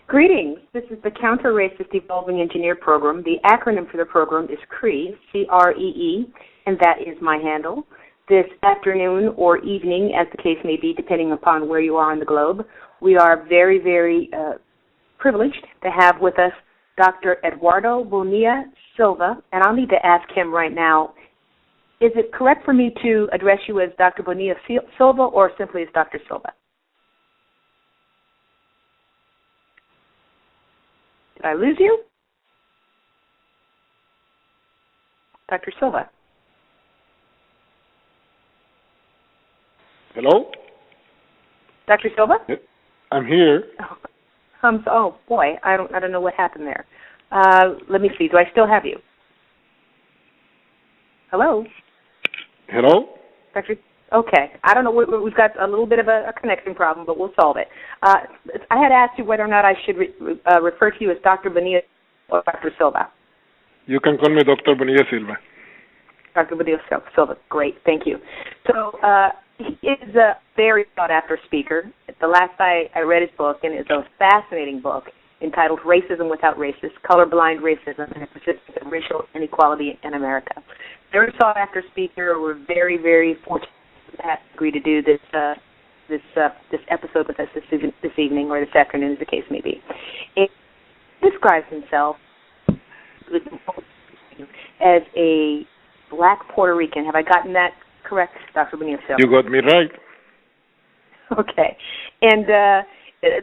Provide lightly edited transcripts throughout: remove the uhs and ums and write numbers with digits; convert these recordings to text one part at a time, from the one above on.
Greetings. This is the Counter-Racist Evolving Engineer Program. The acronym for the program is CREE, C-R-E-E, and that is my handle. This afternoon or evening, as the case may be, depending upon where you are on the globe, we are very, very privileged to have with us Dr. Eduardo Bonilla-Silva, and I'll need to ask him right now, is it correct for me to address you as Dr. Bonilla-Silva or simply as Dr. Silva? Did I lose you? Dr. Silva? Hello? Dr. Silva? I'm here. Oh boy, I don't know what happened there. Let me see. Do I still have you? Hello? Hello? Dr. Okay. I don't know. We've got a little bit of a connection problem, but we'll solve it. I had asked you whether or not I should refer to you as Dr. Bonilla or Dr. Silva. You can call me Dr. Bonilla-Silva. Dr. Bonilla-Silva. Great. Thank you. So he is a very sought-after speaker. The last I read his book, and it's a fascinating book entitled Racism Without Racists, Colorblind Racism and the Persistence of Racial Inequality in America. Very sought-after speaker. We're very, very fortunate to have agreed to do this episode with us this evening or this afternoon, as the case may be. He describes himself as a black Puerto Rican. Have I gotten that correct, Dr. Bonilla-Silva? You got me right. Okay. And,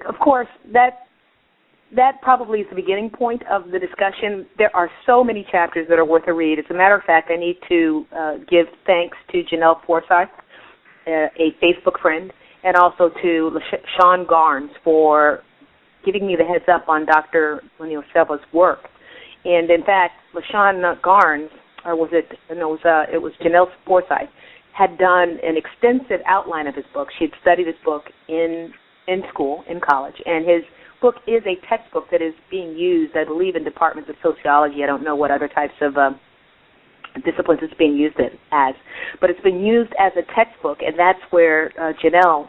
of course, that probably is the beginning point of the discussion. There are so many chapters that are worth a read. As a matter of fact, I need to give thanks to Janelle Forsyth, a Facebook friend, and also to LaShawn Garnes for giving me the heads up on Dr. Bonilla-Silva's work. And, in fact, LaShawn Garnes, or was it? No, it was Janelle Forsyth, had done an extensive outline of his book. She had studied his book in school, in college, and his book is a textbook that is being used, I believe, in departments of sociology. I don't know what other types of disciplines it's being used as, but it's been used as a textbook, and that's where Janelle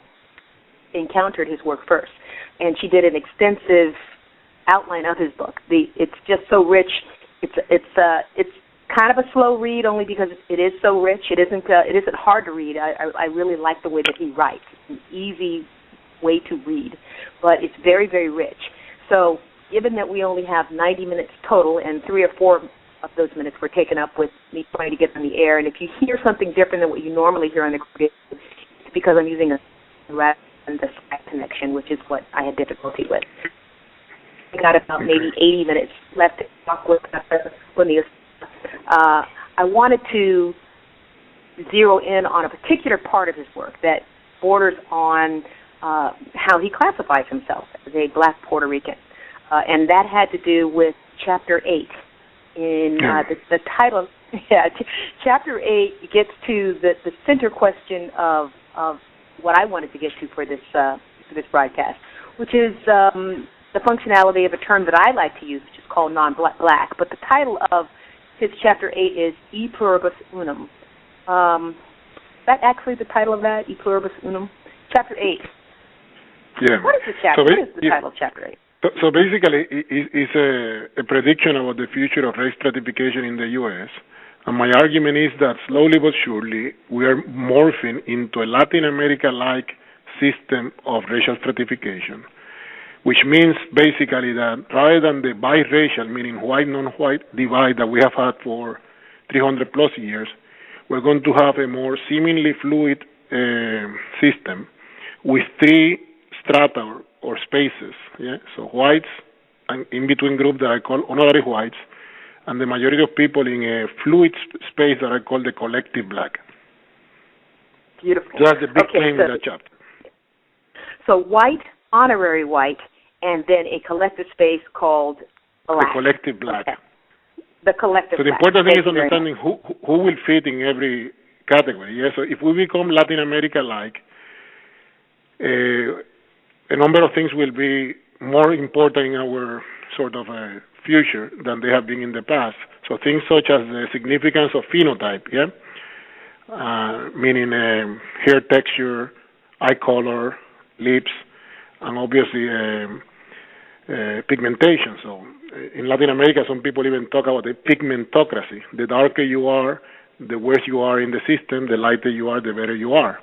encountered his work first. And she did an extensive outline of his book. It's just so rich. It's kind of a slow read, only because it is so rich. It isn't hard to read. I really like the way that he writes. It's an easy way to read, but it's very, very rich. So given that we only have 90 minutes total, and 3 or 4 of those minutes were taken up with me trying to get on the air, and if you hear something different than what you normally hear on the radio, it's because I'm using a rather than the Skype connection, which is what I had difficulty with. I got about maybe 80 minutes left to talk with Dr. Bonilla. I wanted to zero in on a particular part of his work that borders on how he classifies himself as a black Puerto Rican. And that had to do with Chapter 8. In the title, Chapter 8 gets to the center question of what I wanted to get to for this broadcast, which is the functionality of a term that I like to use, which is called non-black. But the title of his Chapter 8 is E Pluribus Unum. That actually the title of that, E Pluribus Unum? Chapter 8. Yeah. What is the chapter? What is the title of Chapter 8? So basically, it's a prediction about the future of race stratification in the U.S., and my argument is that slowly but surely we are morphing into a Latin America-like system of racial stratification, which means basically that rather than the biracial, meaning white, non-white divide that we have had for 300 plus years, we're going to have a more seemingly fluid system with 3 strata or spaces, so whites and in-between group that I call honorary whites, and the majority of people in a fluid space that I call the collective black. Beautiful. So that's the big claim in that chapter. So white, honorary white, and then a collective space called black. The collective black. Okay. The collective black. So the important thing is understanding who will fit in every category. So if we become Latin America-like, a number of things will be more important in our sort of future than they have been in the past. So things such as the significance of phenotype, meaning hair texture, eye color, lips, and obviously pigmentation. So in Latin America, some people even talk about a pigmentocracy. The darker you are, the worse you are in the system. The lighter you are, the better you are.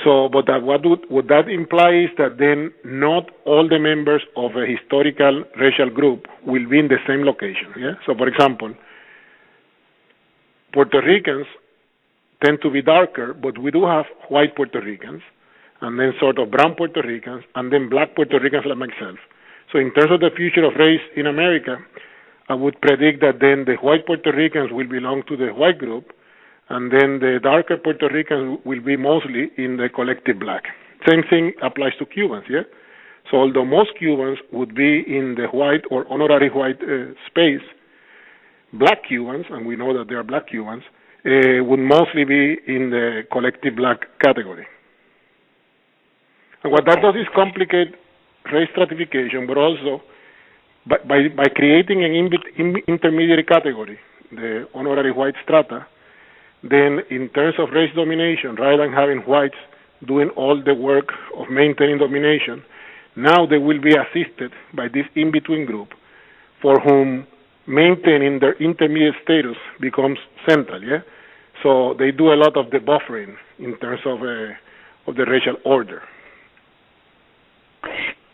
So, but what that implies is that then not all the members of a historical racial group will be in the same location. Yeah. So, for example, Puerto Ricans tend to be darker, but we do have white Puerto Ricans, and then sort of brown Puerto Ricans, and then black Puerto Ricans like myself. So, in terms of the future of race in America, I would predict that then the white Puerto Ricans will belong to the white group, and then the darker Puerto Ricans will be mostly in the collective black. Same thing applies to Cubans, yeah? So although most Cubans would be in the white or honorary white space, black Cubans, and we know that there are black Cubans, would mostly be in the collective black category. And what that does is complicate race stratification, but also by creating an intermediary category, the honorary white strata, then in terms of race domination, rather than having whites doing all the work of maintaining domination, now they will be assisted by this in-between group for whom maintaining their intermediate status becomes central, yeah? So they do a lot of the buffering in terms of the racial order.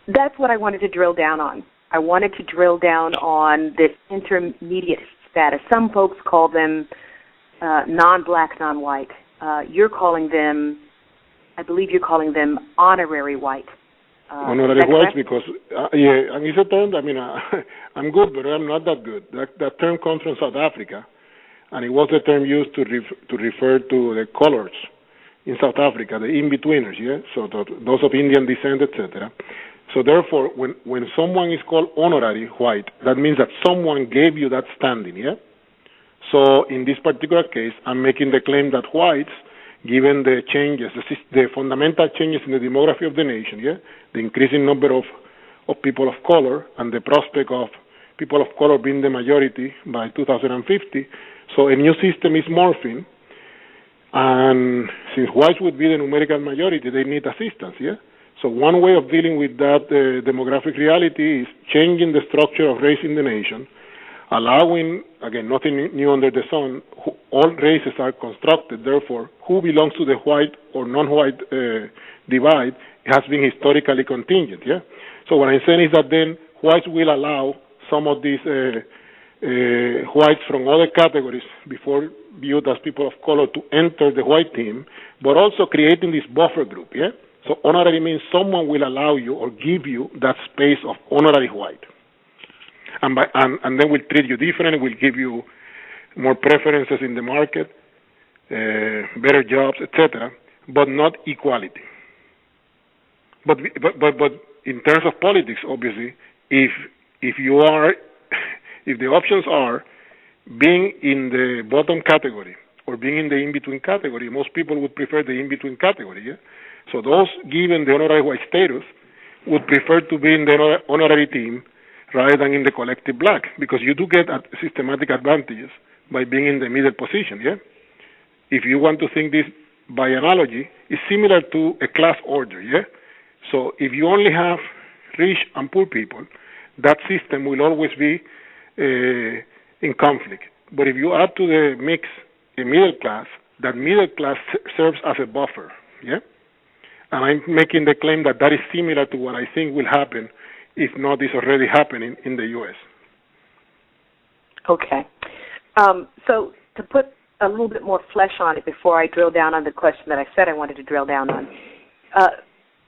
That's what I wanted to drill down on. I wanted to drill down on this intermediate status. Some folks call them non-black, non-white. You're calling them, I believe you're calling them honorary white. Honorary whites because, yeah, and it's a term, I mean, I'm good, but I'm not that good. That term comes from South Africa, and it was the term used to refer to the colors in South Africa, the in-betweeners, yeah? So those of Indian descent, etc. So therefore, when someone is called honorary white, that means that someone gave you that standing, yeah? So in this particular case, I'm making the claim that whites, given the changes, the fundamental changes in the demography of the nation, yeah, the increasing number of people of color and the prospect of people of color being the majority by 2050, so a new system is morphing, and since whites would be the numerical majority, they need assistance, yeah? So one way of dealing with that demographic reality is changing the structure of race in the nation, allowing, again, nothing new under the sun, all races are constructed, therefore, who belongs to the white or non-white divide has been historically contingent, yeah? So what I'm saying is that then whites will allow some of these whites from other categories before viewed as people of color to enter the white team, but also creating this buffer group, yeah? So honorary means someone will allow you or give you that space of honorary white. And then we'll treat you differently, we'll give you more preferences in the market, better jobs, etc., but not equality. But in terms of politics, obviously, if the options are being in the bottom category or being in the in-between category, most people would prefer the in-between category, yeah? So those given the honorary white status would prefer to be in the honorary team rather than in the collective black, because you do get systematic advantages by being in the middle position, yeah? If you want to think this by analogy, it's similar to a class order, yeah? So if you only have rich and poor people, that system will always be in conflict. But if you add to the mix a middle class, that middle class serves as a buffer, yeah? And I'm making the claim that that is similar to what I think will happen, if not is already happening in the U.S. Okay. So to put a little bit more flesh on it before I drill down on the question that I said I wanted to drill down on,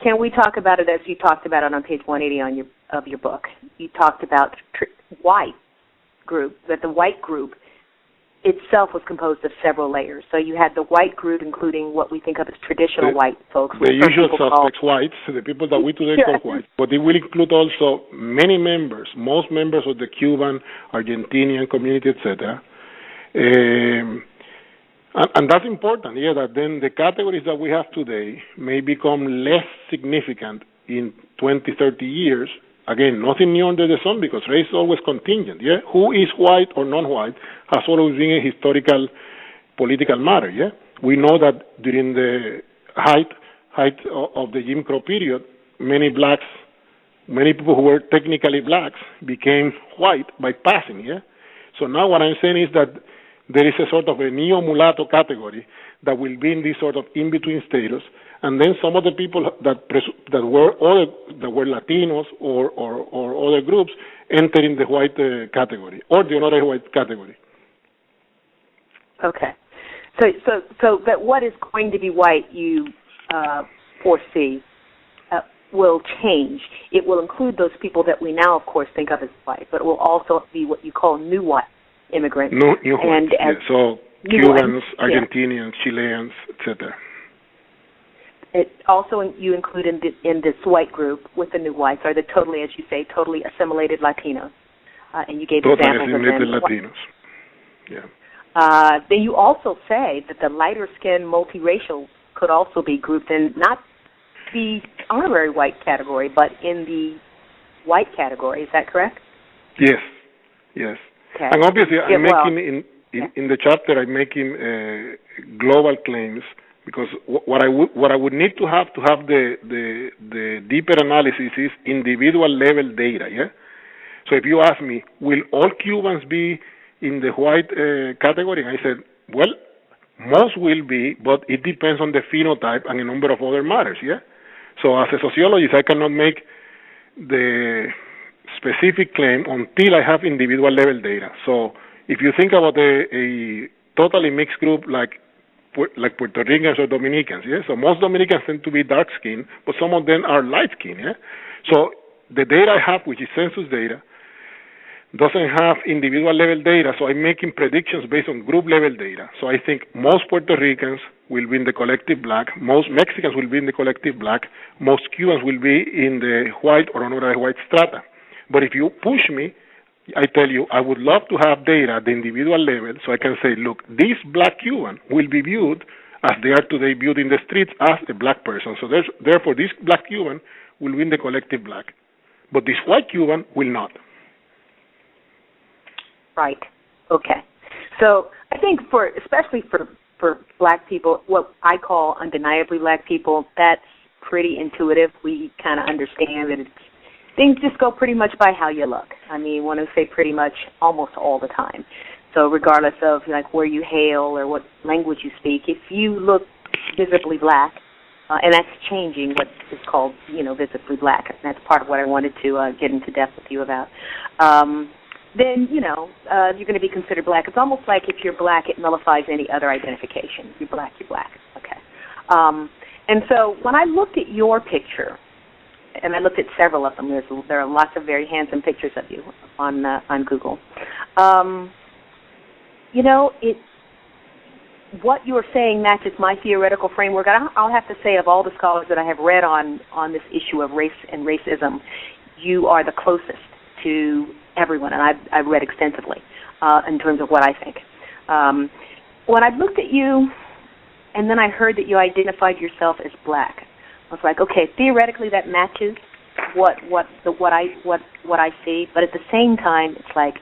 can we talk about it as you talked about it on page 180 of your book? You talked about white group, that the white group itself was composed of several layers. So you had the white group, including what we think of as traditional white folks. The usual suspects, whites, the people that we today call white. But it will include also many members, most members of the Cuban, Argentinian community, etc. And that's important, yeah, that then the categories that we have today may become less significant in 20, 30 years. Again, nothing new under the sun because race is always contingent, yeah? Who is white or non-white has always been a historical political matter, yeah? We know that during the height of the Jim Crow period, many blacks many people who were technically blacks became white by passing, yeah? So now what I'm saying is that there is a sort of a neo-mulatto category that will be in this sort of in-between status, and then some of the people that were Latinos or other groups enter in the white category or the honorary white category. Okay. So that what is going to be white, you foresee, will change. It will include those people that we now, of course, think of as white, but it will also be what you call new white immigrants. New white, yeah. So Cubans, Argentinians, yeah. Chileans, etc. It also you include in this white group with the new whites are the totally, as you say, totally assimilated Latinos, and you gave examples of them. Totally assimilated Latinos. Yeah. Then you also say that the lighter-skinned multiracial could also be grouped in not the honorary white category, but in the white category. Is that correct? Yes. Okay. And obviously, I'm making in the chapter, I'm making global claims because what I would need to have the deeper analysis is individual level data. Yeah. So if you ask me, will all Cubans be in the white category? And I said, well, most will be, but it depends on the phenotype and a number of other matters. Yeah. So as a sociologist, I cannot make the specific claim until I have individual level data. So if you think about a totally mixed group like Puerto Ricans or Dominicans, yeah. So most Dominicans tend to be dark skinned, but some of them are light skinned, yeah. So the data I have, which is census data, doesn't have individual level data, so I'm making predictions based on group level data. So I think most Puerto Ricans will be in the collective black, most Mexicans will be in the collective black, most Cubans will be in the white or honorary white strata. But if you push me, I tell you, I would love to have data at the individual level so I can say, look, this black Cuban will be viewed as they are today viewed in the streets as a black person. So therefore, this black Cuban will be in the collective black. But this white Cuban will not. Right. Okay. So I think especially for black people, what I call undeniably black people, that's pretty intuitive. We kind of understand that things just go pretty much by how you look. I mean, when I say pretty much, almost all the time. So regardless of like where you hail or what language you speak, if you look visibly black, and that's changing what is called, visibly black. And that's part of what I wanted to get into depth with you about. Then, you're going to be considered black. It's almost like if you're black, it nullifies any other identification. You're black, you're black. Okay. And so when I looked at your picture, and I looked at several of them, there are lots of very handsome pictures of you on Google. What you're saying matches my theoretical framework. I'll have to say, of all the scholars that I have read on this issue of race and racism, you are the closest to everyone, and I've read extensively in terms of what I think. When I looked at you, and then I heard that you identified yourself as black, I was like, okay, theoretically that matches what I see, but at the same time, it's like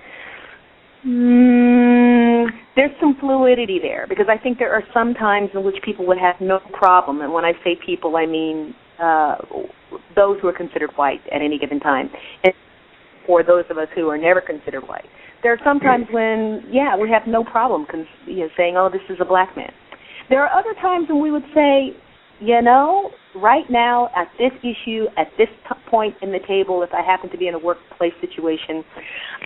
there's some fluidity there, because I think there are some times in which people would have no problem, and when I say people, I mean those who are considered white at any given time, and for those of us who are never considered white. There are some times when, we have no problem saying, oh, this is a black man. There are other times when we would say, right now, at this issue, at this point in the table, if I happen to be in a workplace situation,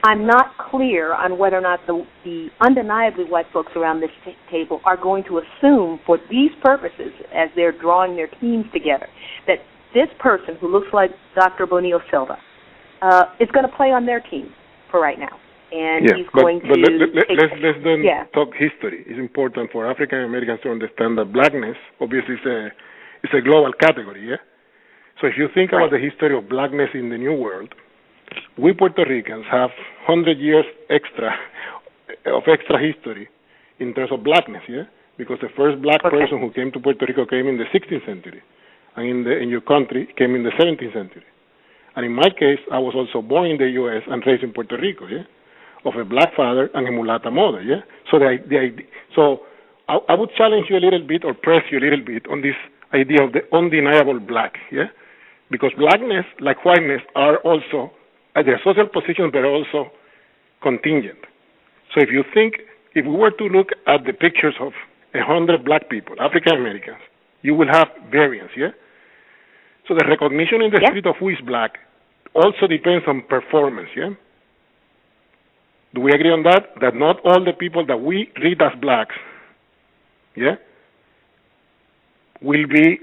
I'm not clear on whether or not the undeniably white folks around this table are going to assume for these purposes, as they're drawing their teams together, that this person who looks like Dr. Bonilla-Silva is going to play on their team for right now. And he's going to... let's then talk history. It's important for African Americans to understand that blackness, obviously, is a global category, yeah? So if you think about the history of blackness in the New World, we Puerto Ricans have 100 years extra history in terms of blackness, yeah? Because the first black person who came to Puerto Rico came in the 16th century, and in your country came in the 17th century. And in my case, I was also born in the U.S. and raised in Puerto Rico, yeah, of a black father and a mulata mother, yeah. So I would challenge you a little bit or press you a little bit on this idea of the undeniable black, yeah, because blackness, like whiteness, are also their social positions, but also contingent. So if we were to look at the pictures of 100 black people, African Americans, you will have variance, yeah? So the recognition in the street of who is black also depends on performance, yeah? Do we agree on that? That not all the people that we read as blacks, yeah, will be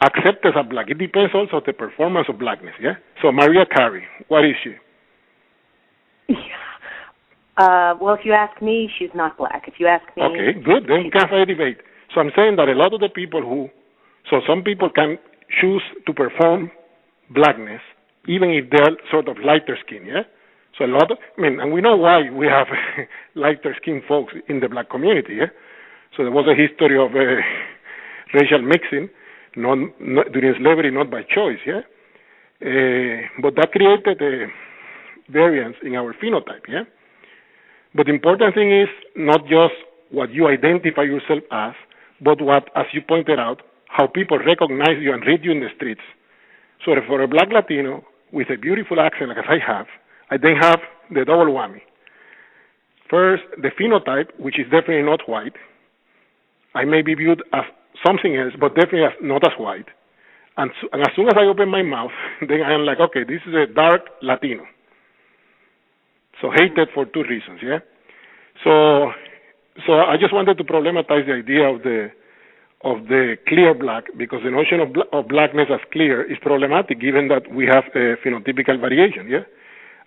accepted as black. It depends also on the performance of blackness, yeah? So Mariah Carey, what is she? Well, if you ask me, she's not black. If you ask me... Okay, good. Then we can have a debate. So I'm saying that a lot of the people so some people can choose to perform blackness even if they're sort of lighter skin, yeah? So and we know why we have lighter skinned folks in the black community, yeah? So there was a history of racial mixing during slavery, not by choice, yeah? But that created a variance in our phenotype, yeah? But the important thing is not just what you identify yourself as, but what, as you pointed out, how people recognize you and read you in the streets. So for a black Latino with a beautiful accent like I have, I then have the double whammy. First, the phenotype, which is definitely not white. I may be viewed as something else, but definitely not as white. And as soon as I open my mouth, then I am like, okay, this is a dark Latino. So hated for two reasons, yeah? So I just wanted to problematize the idea of the clear black, because the notion of blackness as clear is problematic given that we have a phenotypical variation, yeah?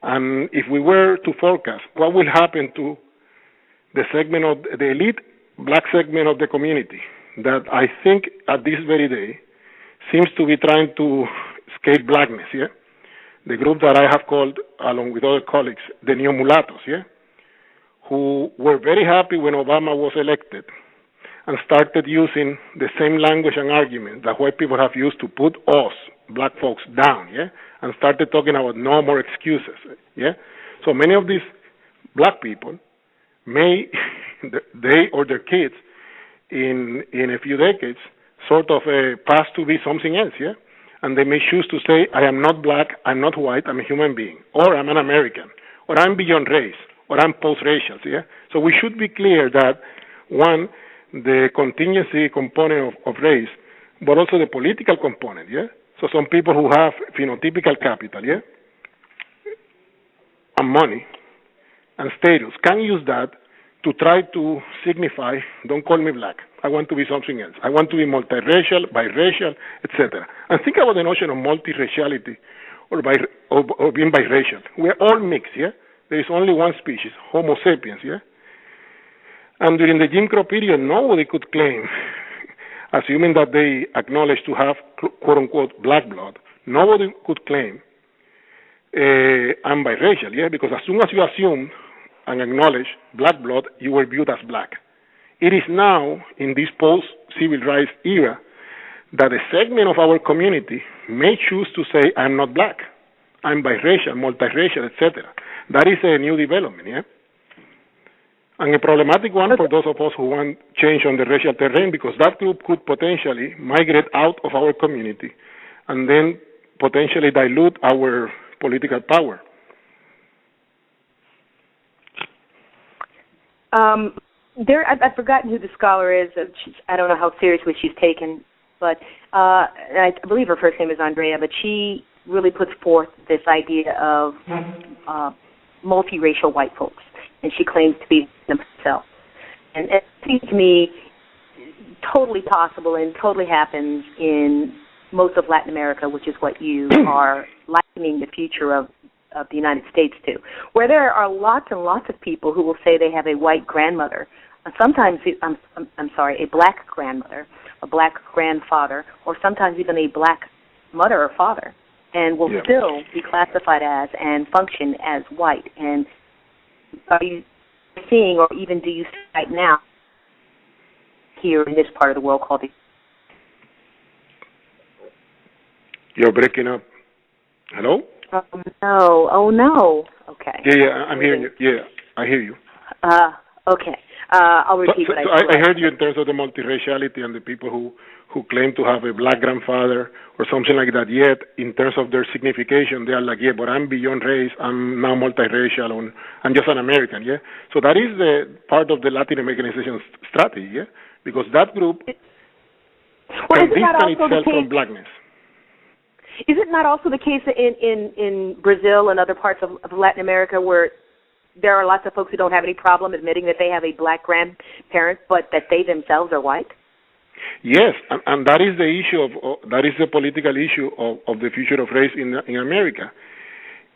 And if we were to forecast what will happen to the segment of the elite black segment of the community that I think at this very day seems to be trying to escape blackness, yeah? The group that I have called, along with other colleagues, the New Mulattoes, yeah? Who were very happy when Obama was elected and started using the same language and argument that white people have used to put us, black folks, down, yeah? And started talking about no more excuses, yeah? So many of these black people may, they or their kids, in a few decades, sort of pass to be something else, yeah? And they may choose to say, I am not black, I'm not white, I'm a human being, or I'm an American, or I'm beyond race, or I'm post-racial, yeah? So we should be clear that, one, the contingency component of race, but also the political component, yeah? So some people who have phenotypical capital, yeah, and money and status can use that to try to signify, don't call me black, I want to be something else. I want to be multiracial, biracial, etc. And think about the notion of multiraciality or being biracial. We're all mixed, yeah? There is only one species, Homo sapiens, yeah? And during the Jim Crow period, nobody could claim, assuming that they acknowledge to have quote-unquote black blood, nobody could claim I'm biracial, yeah? Because as soon as you assume and acknowledge black blood, you were viewed as black. It is now, in this post-civil rights era, that a segment of our community may choose to say, I'm not black, I'm biracial, multiracial, etc. That is a new development, yeah? And a problematic one for those of us who want change on the racial terrain, because that group could potentially migrate out of our community and then potentially dilute our political power. I've forgotten who the scholar is. I don't know how seriously she's taken, but I believe her first name is Andrea, but she really puts forth this idea of multiracial white folks, and she claims to be them herself. And it seems to me totally possible and totally happens in most of Latin America, which is what you are likening the future of the United States to, where there are lots and lots of people who will say they have a white grandmother, sometimes, a black grandmother, a black grandfather, or sometimes even a black mother or father, and will still be classified as and function as white. And are you seeing, or even do you see right now here in this part of the world called the... You're breaking up. Hello? Oh no. Okay. Yeah, I'm hearing you. Yeah, I hear you. Okay. I'll repeat what I heard you in terms of the multiraciality and the people who claim to have a black grandfather or something like that, yet in terms of their signification, they are like, yeah, but I'm beyond race, I'm now multiracial, I'm just an American, yeah? So that is the part of the Latin Americanization strategy, yeah? Because that group can distance itself from blackness. Is it not also the case in Brazil and other parts of Latin America where there are lots of folks who don't have any problem admitting that they have a black grandparent, but that they themselves are white? Yes, and that is the issue that is the political issue of the future of race in America.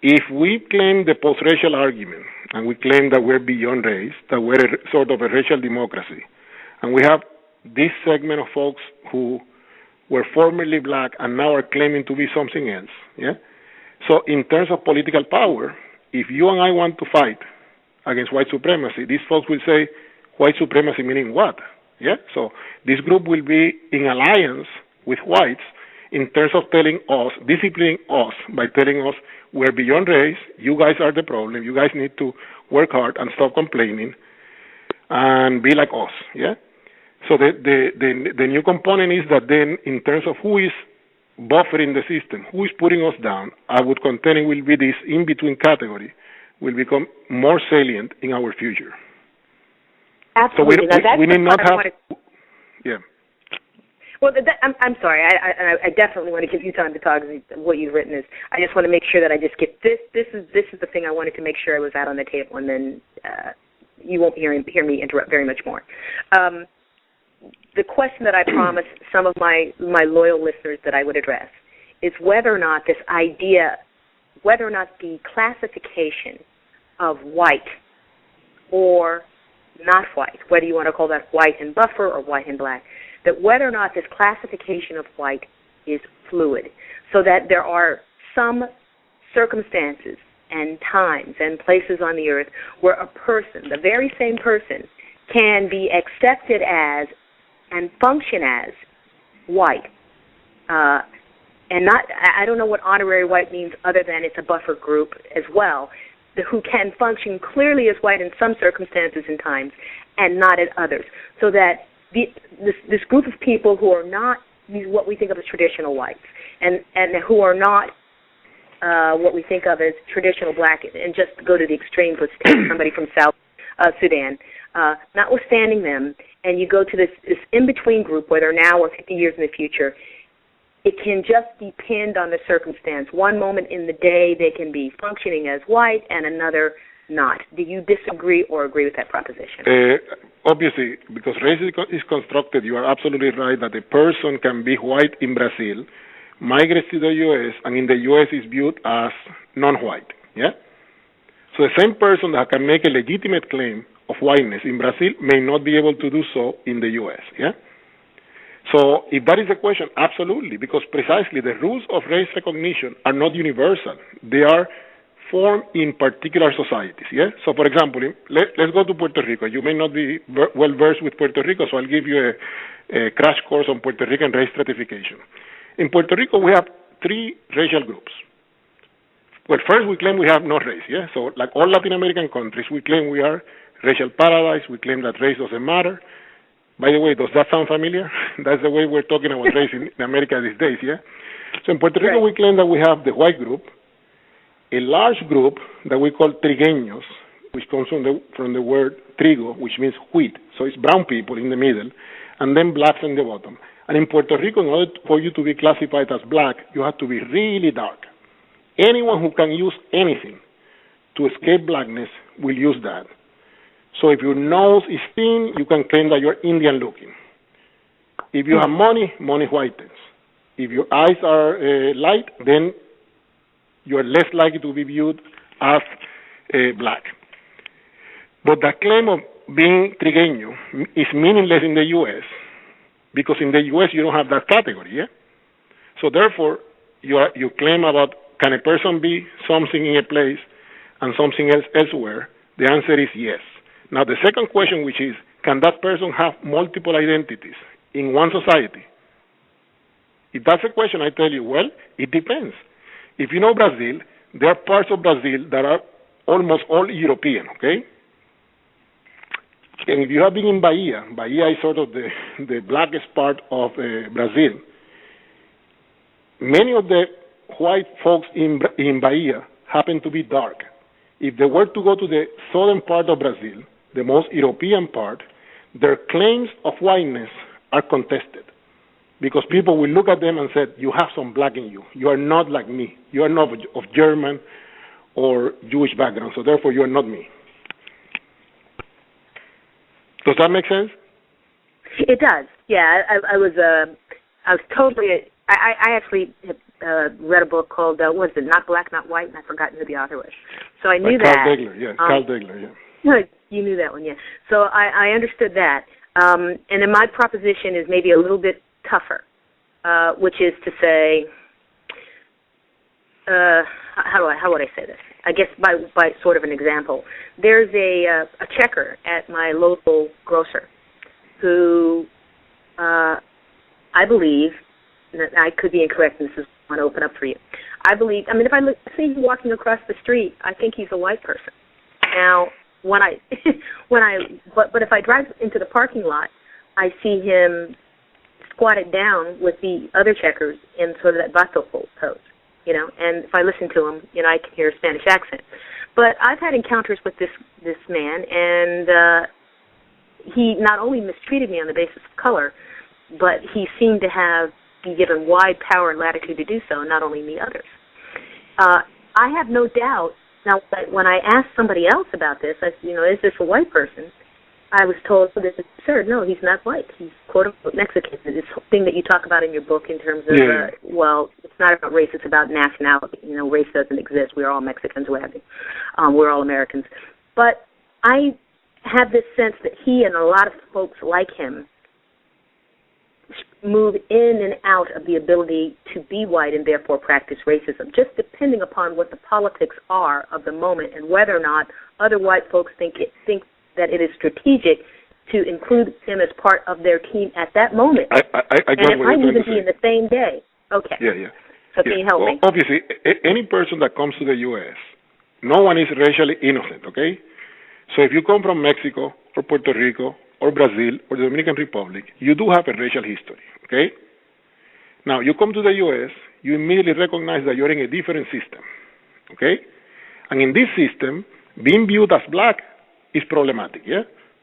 If we claim the post-racial argument and we claim that we're beyond race, that we're sort of a racial democracy, and we have this segment of folks who were formerly black and now are claiming to be something else, yeah? So in terms of political power, if you and I want to fight against white supremacy, these folks will say, white supremacy meaning what? Yeah? So this group will be in alliance with whites in terms of telling us, disciplining us by telling us we're beyond race, you guys are the problem, you guys need to work hard and stop complaining and be like us, yeah? So the new component is that then in terms of who is buffering the system, who is putting us down, I would contend it will be this in-between category will become more salient in our future. Absolutely. So we need not have... Yeah. Well, I'm sorry. I definitely want to give you time to talk. What you've written is. I just want to make sure that I just get this. This is the thing I wanted to make sure I was out on the table, and then you won't hear me interrupt very much more. The question that I promised some of my loyal listeners that I would address is whether or not this idea, whether or not the classification of white or not white, whether you want to call that white and buffer or white and black, that whether or not this classification of white is fluid, so that there are some circumstances and times and places on the earth where a person, the very same person, can be accepted as and function as white. And not, I don't know what honorary white means other than it's a buffer group as well, who can function clearly as white in some circumstances and times and not at others. So that this group of people who are not what we think of as traditional whites and who are not what we think of as traditional black, and just go to the extremes, let's take somebody from South Sudan, notwithstanding them, and you go to this in-between group, whether now or 50 years in the future, it can just depend on the circumstance. One moment in the day they can be functioning as white and another not. Do you disagree or agree with that proposition? Obviously, because race is constructed, you are absolutely right that a person can be white in Brazil, migrates to the U.S., and in the U.S. is viewed as non-white. Yeah? So the same person that can make a legitimate claim of whiteness in Brazil may not be able to do so in the U.S., yeah? So if that is the question, absolutely, because precisely the rules of race recognition are not universal. They are formed in particular societies, yeah? So, for example, let's go to Puerto Rico. You may not be well-versed with Puerto Rico, so I'll give you a crash course on Puerto Rican race stratification. In Puerto Rico, we have three racial groups. Well, first, we claim we have no race, yeah? So, like all Latin American countries, we claim we are racial paradise. We claim that race doesn't matter. By the way, does that sound familiar? That's the way we're talking about race in America these days, yeah? So in Puerto Rico, we claim that we have the white group, a large group that we call trigueños, which comes from the word trigo, which means wheat. So it's brown people in the middle, and then blacks in the bottom. And in Puerto Rico, in order for you to be classified as black, you have to be really dark. Anyone who can use anything to escape blackness will use that. So if your nose is thin, you can claim that you're Indian looking. If you have money, money whitens. If your eyes are light, then you are less likely to be viewed as black. But the claim of being trigueño is meaningless in the U.S. because in the U.S. you don't have that category, yeah? So therefore, you claim about can a person be something in a place and something else elsewhere? The answer is yes. Now, the second question, which is, can that person have multiple identities in one society? If that's a question, I tell you, well, it depends. If you know Brazil, there are parts of Brazil that are almost all European, okay? And if you have been in Bahia, Bahia is sort of the blackest part of Brazil. Many of the white folks in Bahia happen to be dark. If they were to go to the southern part of Brazil, the most European part, their claims of whiteness are contested because people will look at them and say, you have some black in you. You are not like me. You are not of German or Jewish background, so therefore you are not me. Does that make sense? It does. Yeah, I was totally. I actually read a book called what is it? Not Black, Not White, and I've forgotten who the author was. So I knew that. Carl Degler, yeah. Carl Degler, yeah. You knew that one, yeah. So I understood that, and then my proposition is maybe a little bit tougher, which is to say, how would I say this? I guess by sort of an example. There's a checker at my local grocer who I believe, and I could be incorrect, and this is I want to open up for you. I believe, if I see him walking across the street, I think he's a white person. Now, but if I drive into the parking lot, I see him squatted down with the other checkers in sort of that bato pose. And if I listen to him, I can hear a Spanish accent. But I've had encounters with this man, and he not only mistreated me on the basis of color, but he seemed to be given wide power and latitude to do so, not only me, others. I have no doubt. Now, when I asked somebody else about this, is this a white person? I was told, this is absurd. No, he's not white. He's quote-unquote Mexican. This thing that you talk about in your book in terms of, it's not about race, it's about nationality. Race doesn't exist. We're all Mexicans. We're all Americans. But I have this sense that he and a lot of folks like him move in and out of the ability to be white and therefore practice racism, just depending upon what the politics are of the moment and whether or not other white folks think that it is strategic to include him as part of their team at that moment. I and it might even be in the same day. Okay. Yeah. So can you help me? Obviously, any person that comes to the U.S., no one is racially innocent, okay? So if you come from Mexico or Puerto Rico or Brazil or the Dominican Republic, you do have a racial history, okay? Now, you come to the U.S., you immediately recognize that you're in a different system, okay? And in this system, being viewed as black is problematic, yeah?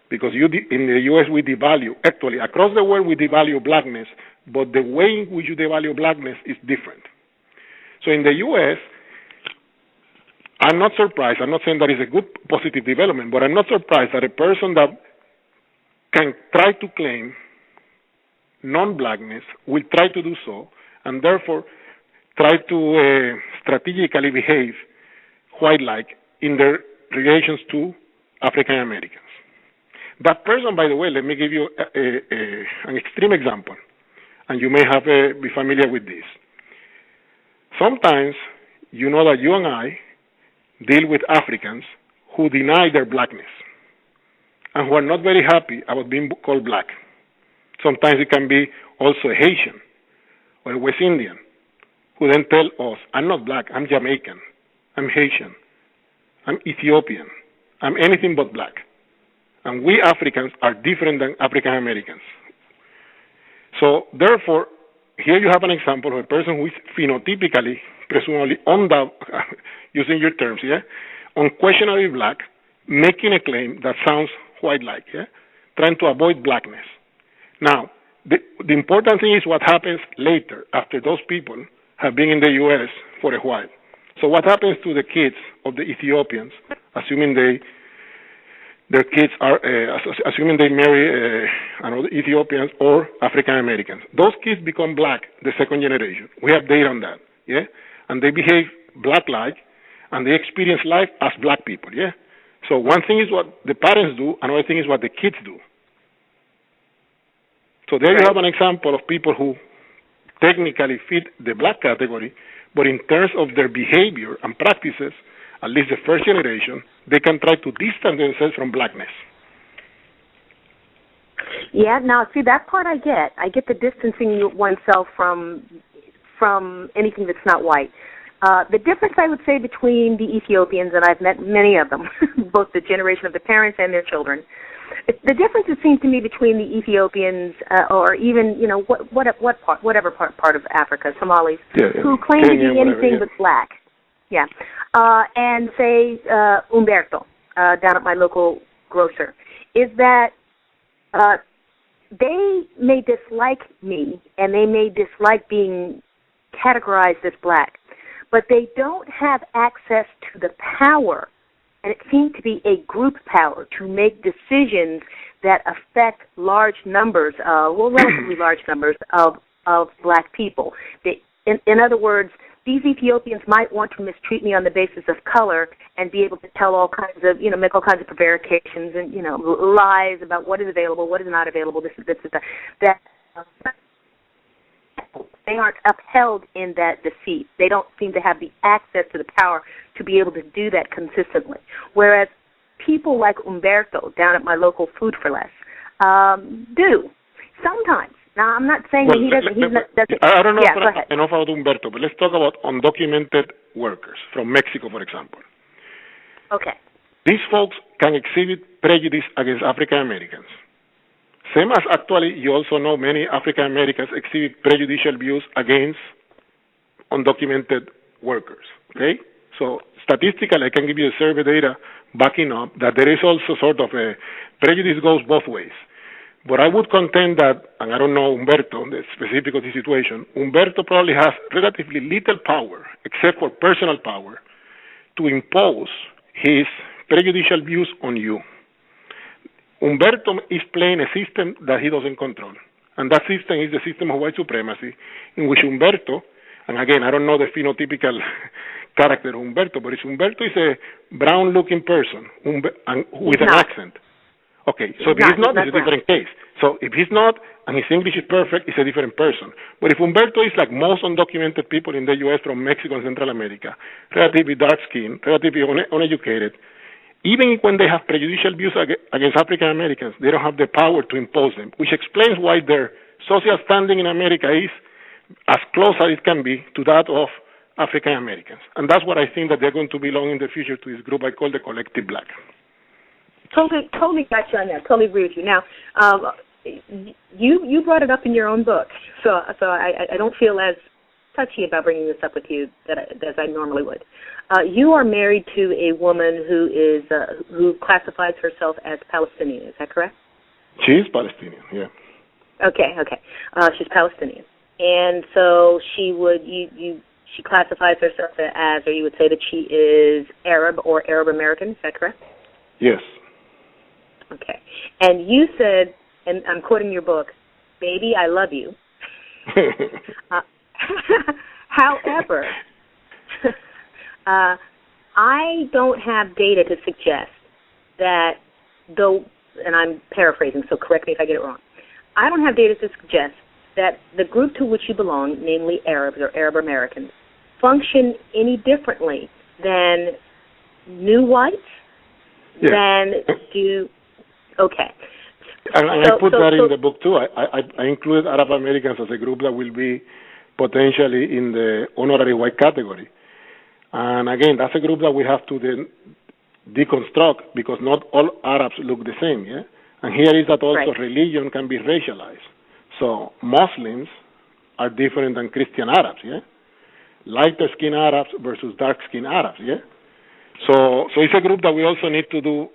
Because in the U.S. we devalue, actually, across the world we devalue blackness, but the way in which you devalue blackness is different. So in the U.S., I'm not surprised. I'm not saying that is a good positive development, but I'm not surprised that a person that can try to claim non-blackness will try to do so, and therefore try to strategically behave white-like in their relations to African Americans. That person, by the way, let me give you an extreme example, and you may have be familiar with this. Sometimes you know that you and I deal with Africans who deny their blackness and who are not very happy about being called black. Sometimes it can be also a Haitian or a West Indian who then tell us, I'm not black, I'm Jamaican, I'm Haitian, I'm Ethiopian, I'm anything but black. And we Africans are different than African Americans. So therefore, here you have an example of a person who is phenotypically, presumably using your terms, unquestionably black, making a claim that sounds white-like, trying to avoid blackness. Now, the important thing is what happens later after those people have been in the U.S. for a while. So what happens to the kids of the Ethiopians, assuming their kids are, assuming they marry Ethiopians or African Americans? Those kids become black, the second generation. We have data on that, and they behave black-like, and they experience life as black people, So one thing is what the parents do, another thing is what the kids do. So there you have an example of people who technically fit the black category, but in terms of their behavior and practices, at least the first generation, they can try to distance themselves from blackness. Yeah, now, see, that part I get. I get the distancing oneself from anything that's not white. The difference, I would say, between the Ethiopians, and I've met many of them, both the generation of the parents and their children, The difference, it seems to me, between the Ethiopians or even, whatever part of Africa, Somalis, who claim Kenya, to be anything but black, and say Umberto down at my local grocer, is that they may dislike me and they may dislike being categorized as black, but they don't have access to the power, and it seems to be a group power, to make decisions that affect large numbers, relatively large numbers of black people. In other words, these Ethiopians might want to mistreat me on the basis of color and be able to tell all kinds of, make all kinds of prevarications and, lies about what is available, what is not available, this, that. They aren't upheld in that deceit. They don't seem to have the access to the power to be able to do that consistently. Whereas people like Umberto down at my local Food for Less do sometimes. Now, I'm not saying that he doesn't. I don't know enough about Umberto, but let's talk about undocumented workers from Mexico, for example. Okay. These folks can exhibit prejudice against African Americans. Same as actually, you also know many African Americans exhibit prejudicial views against undocumented workers. Okay? So statistically, I can give you the survey data backing up that there is also sort of a prejudice goes both ways. But I would contend that, and I don't know Umberto, the specific of the situation, Umberto probably has relatively little power, except for personal power, to impose his prejudicial views on you. Umberto is playing a system that he doesn't control. And that system is the system of white supremacy, in which Umberto, and again, I don't know the phenotypical character of Umberto, but Umberto is a brown-looking person with an accent. Okay, so if he's not, it's a different case. So if he's not, and his English is perfect, it's a different person. But if Umberto is like most undocumented people in the U.S. from Mexico and Central America, relatively dark-skinned, relatively uneducated, even when they have prejudicial views against African Americans, they don't have the power to impose them, which explains why their social standing in America is as close as it can be to that of African Americans. And that's what I think that they're going to belong in the future to this group I call the collective black. Totally got you on that. Totally agree with you. Now, you brought it up in your own book, so I don't feel as touchy about bringing this up with you as I normally would. You are married to a woman who classifies herself as Palestinian. Is that correct? She is Palestinian. Yeah. Okay. She's Palestinian, and so she classifies herself as, or you would say that she is Arab or Arab American. Is that correct? Yes. Okay. And you said, and I'm quoting your book, "Baby, I love you." However, I don't have data to suggest that, though, and I'm paraphrasing, so correct me if I get it wrong. I don't have data to suggest that the group to which you belong, namely Arabs or Arab Americans, function any differently than new whites, than do. Okay. And I put that in the book too. I included Arab Americans as a group that will be potentially in the honorary white category. And again, that's a group that we have to then deconstruct, because not all Arabs look the same, yeah? And here is that also religion can be racialized. So Muslims are different than Christian Arabs, yeah? Lighter skinned Arabs versus dark skinned Arabs, yeah? So it's a group that we also need to do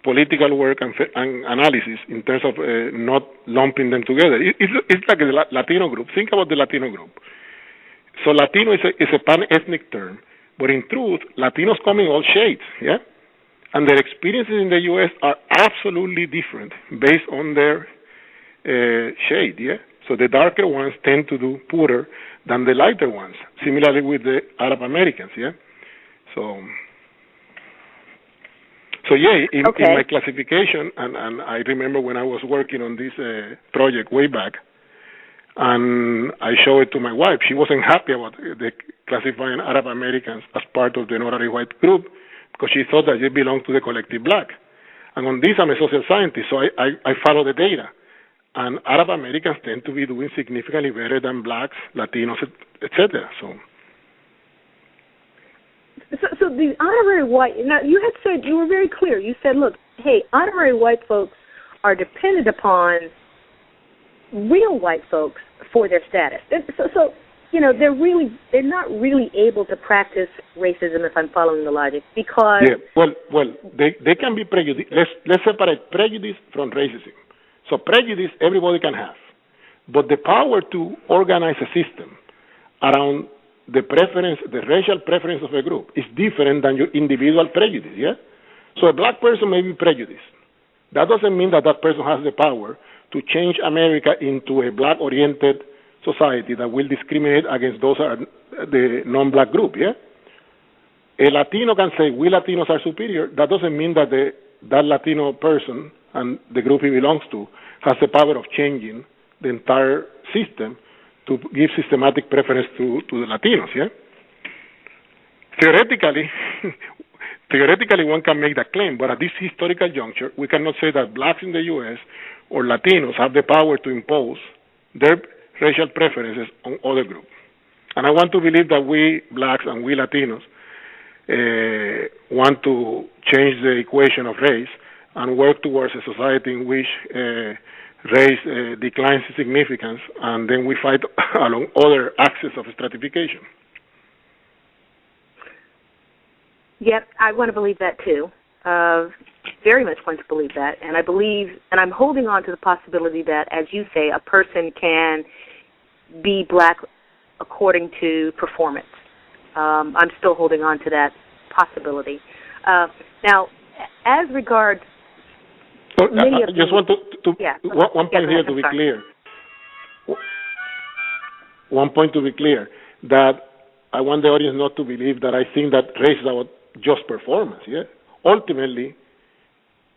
political work and analysis in terms of not lumping them together. It's like a Latino group. Think about the Latino group. So Latino is a pan-ethnic term, but in truth, Latinos come in all shades, yeah? And their experiences in the U.S. are absolutely different based on their shade, yeah? So the darker ones tend to do poorer than the lighter ones, similarly with the Arab Americans, yeah? So yeah, in my classification, and I remember when I was working on this project way back, and I showed it to my wife. She wasn't happy about the classifying Arab Americans as part of the honorary white group, because she thought that they belonged to the collective black. And on this, I'm a social scientist, so I follow the data. And Arab Americans tend to be doing significantly better than blacks, Latinos, etc. So. So the honorary white, now you had said, you were very clear. You said, look, hey, honorary white folks are dependent upon real white folks for their status. So you know, they're not really able to practice racism, if I'm following the logic, because... Yeah, well, they can be prejudiced. Let's separate prejudice from racism. So prejudice, everybody can have. But the power to organize a system around the racial preference of a group is different than your individual prejudice, yeah? So a black person may be prejudiced. That doesn't mean that person has the power to change America into a black-oriented society that will discriminate against those are the non-black group, yeah? A Latino can say, we Latinos are superior. That doesn't mean that that Latino person and the group he belongs to has the power of changing the entire system to give systematic preference to the Latinos, yeah? Theoretically, one can make that claim, but at this historical juncture, we cannot say that blacks in the U.S. or Latinos have the power to impose their racial preferences on other groups. And I want to believe that we blacks and we Latinos want to change the equation of race and work towards a society in which race declines in significance, and then we fight along other axes of stratification. Yep, I want to believe that too. Very much want to believe that, and I believe, and I'm holding on to the possibility that, as you say, a person can be black according to performance. I'm still holding on to that possibility. Now, as regards many of just want to one point here to be clear. One point to be clear, that I want the audience not to believe that I think that race is about just performance. Yeah, ultimately,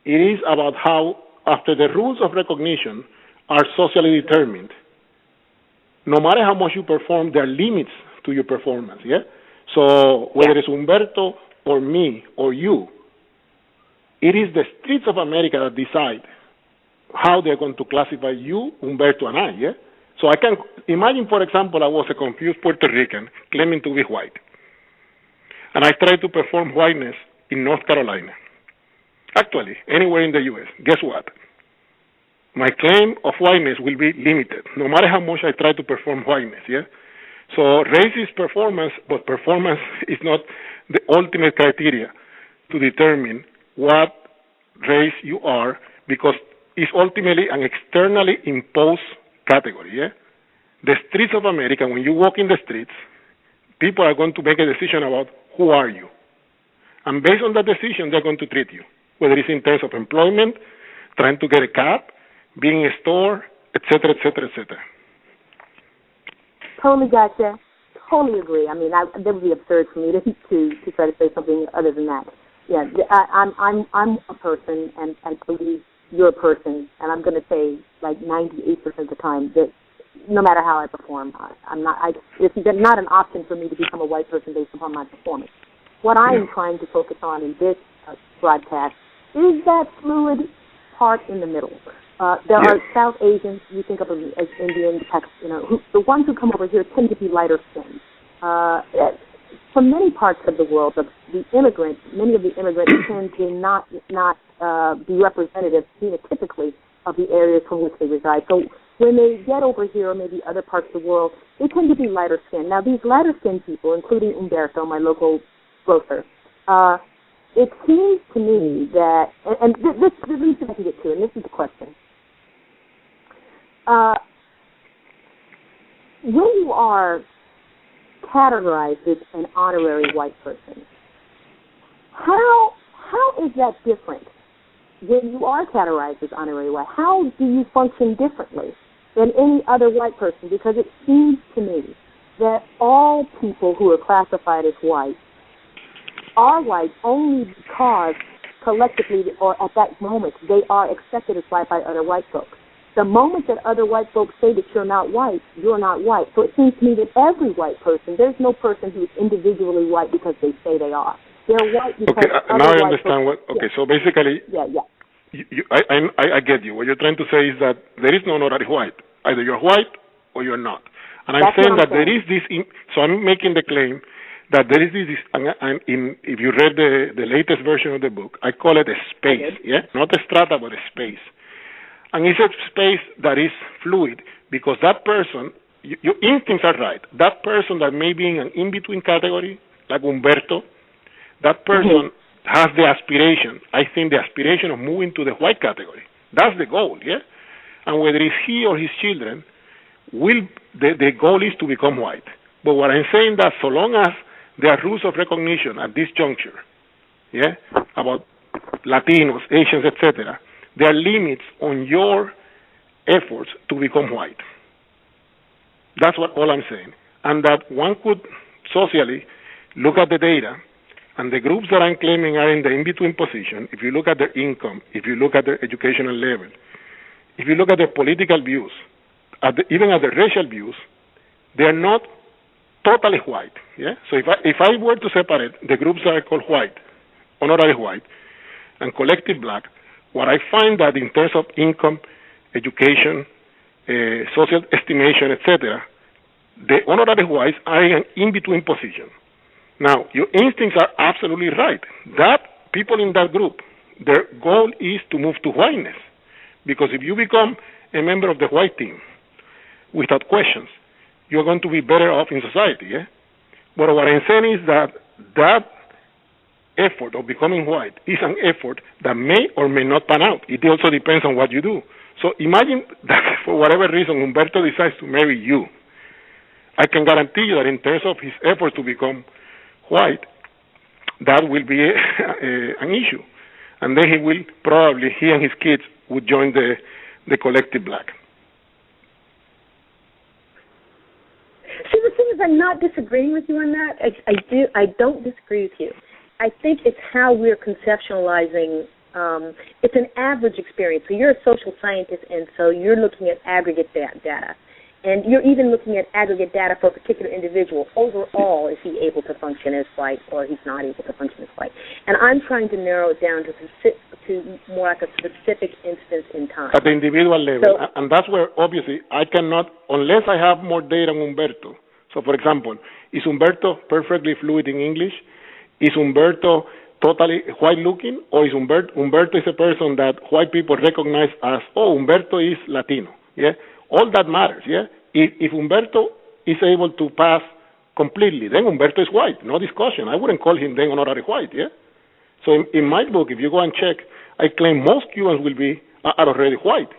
it is about how, after the rules of recognition are socially determined, no matter how much you perform, there are limits to your performance. Yeah, so whether it's Humberto or me or you, it is the streets of America that decide how they're going to classify you, Humberto, and I, yeah? So I can imagine, for example, I was a confused Puerto Rican claiming to be white, and I tried to perform whiteness in North Carolina. Actually, anywhere in the U.S., guess what? My claim of whiteness will be limited, no matter how much I try to perform whiteness, yeah? So race is performance, but performance is not the ultimate criteria to determine what race you are, because it's ultimately an externally imposed category, yeah? The streets of America, when you walk in the streets, people are going to make a decision about who are you. And based on that decision, they're going to treat you, whether it's in terms of employment, trying to get a cab, being in a store, etc., etc., etc. Totally gotcha. Totally agree. I mean, that would be absurd for me to try to say something other than that. Yeah, I'm a person, and I believe you're a person, and I'm going to say like 98% of the time that no matter how I perform, it's not an option for me to become a white person based upon my performance. What I am trying to focus on in this broadcast is that fluid part in the middle. There are South Asians, you think of them as Indian, the ones who come over here tend to be lighter skinned. From many parts of the world, many of the immigrants tend to not be representative phenotypically of the areas from which they reside. So when they get over here, or maybe other parts of the world, they tend to be lighter skinned. Now, these lighter skinned people, including Umberto, my local grocer, it seems to me that, and this leads me to get to, and this is the question. When you are categorized as an honorary white person, how is that different when you are categorized as honorary white? How do you function differently than any other white person? Because it seems to me that all people who are classified as white are white only because collectively or at that moment they are accepted as white by other white folks. The moment that other white folks say that you're not white, you're not white. So it seems to me that every white person, there's no person who is individually white because they say they are. They're white because now I understand what. Okay, so basically, I get you. What you're trying to say is that there is no honorary white. Either you're white or you're not. And I'm saying that there is this. So I'm making the claim that there is this, and if you read the latest version of the book, I call it a space, yeah, not a strata, but a space. And it's a space that is fluid because that person, your instincts are right. That person that may be in an in-between category, like Humberto, that person has the aspiration, I think the aspiration of moving to the white category. That's the goal, yeah? And whether it's he or his children, the goal is to become white. But what I'm saying that so long as there are rules of recognition at this juncture, yeah, about Latinos, Asians, etc., there are limits on your efforts to become white. That's all I'm saying. And that one could socially look at the data, and the groups that I'm claiming are in the in-between position. If you look at their income, if you look at their educational level, if you look at their political views, even at the racial views, they are not totally white. Yeah. So if I were to separate the groups that are called white, honorary white, and collective black, what I find that in terms of income, education, social estimation, etc., the honorary whites are in an in-between position. Now, your instincts are absolutely right. That people in that group, their goal is to move to whiteness. Because if you become a member of the white team, without questions, you're going to be better off in society. Yeah? But what I'm saying is that effort of becoming white is an effort that may or may not pan out. It also depends on what you do. So imagine that for whatever reason Humberto decides to marry you. I can guarantee you that in terms of his effort to become white, that will be an issue. And then he and his kids would join the collective black. See, the thing is, I'm not disagreeing with you on that. I don't disagree with you. I think it's how we're conceptualizing. It's an average experience. So you're a social scientist, and so you're looking at aggregate data. And you're even looking at aggregate data for a particular individual. Overall, is he able to function as white, or he's not able to function as white? And I'm trying to narrow it down to more like a specific instance in time. At the individual level. And that's where, obviously, I cannot, unless I have more data on Humberto. So, for example, is Humberto perfectly fluent in English? Is Humberto totally white-looking? Or is Humberto is a person that white people recognize as, oh, Humberto is Latino, yeah? All that matters, yeah? If Humberto is able to pass completely, then Humberto is white, no discussion. I wouldn't call him then honorary white, yeah? So in my book, if you go and check, I claim most Cubans are already white.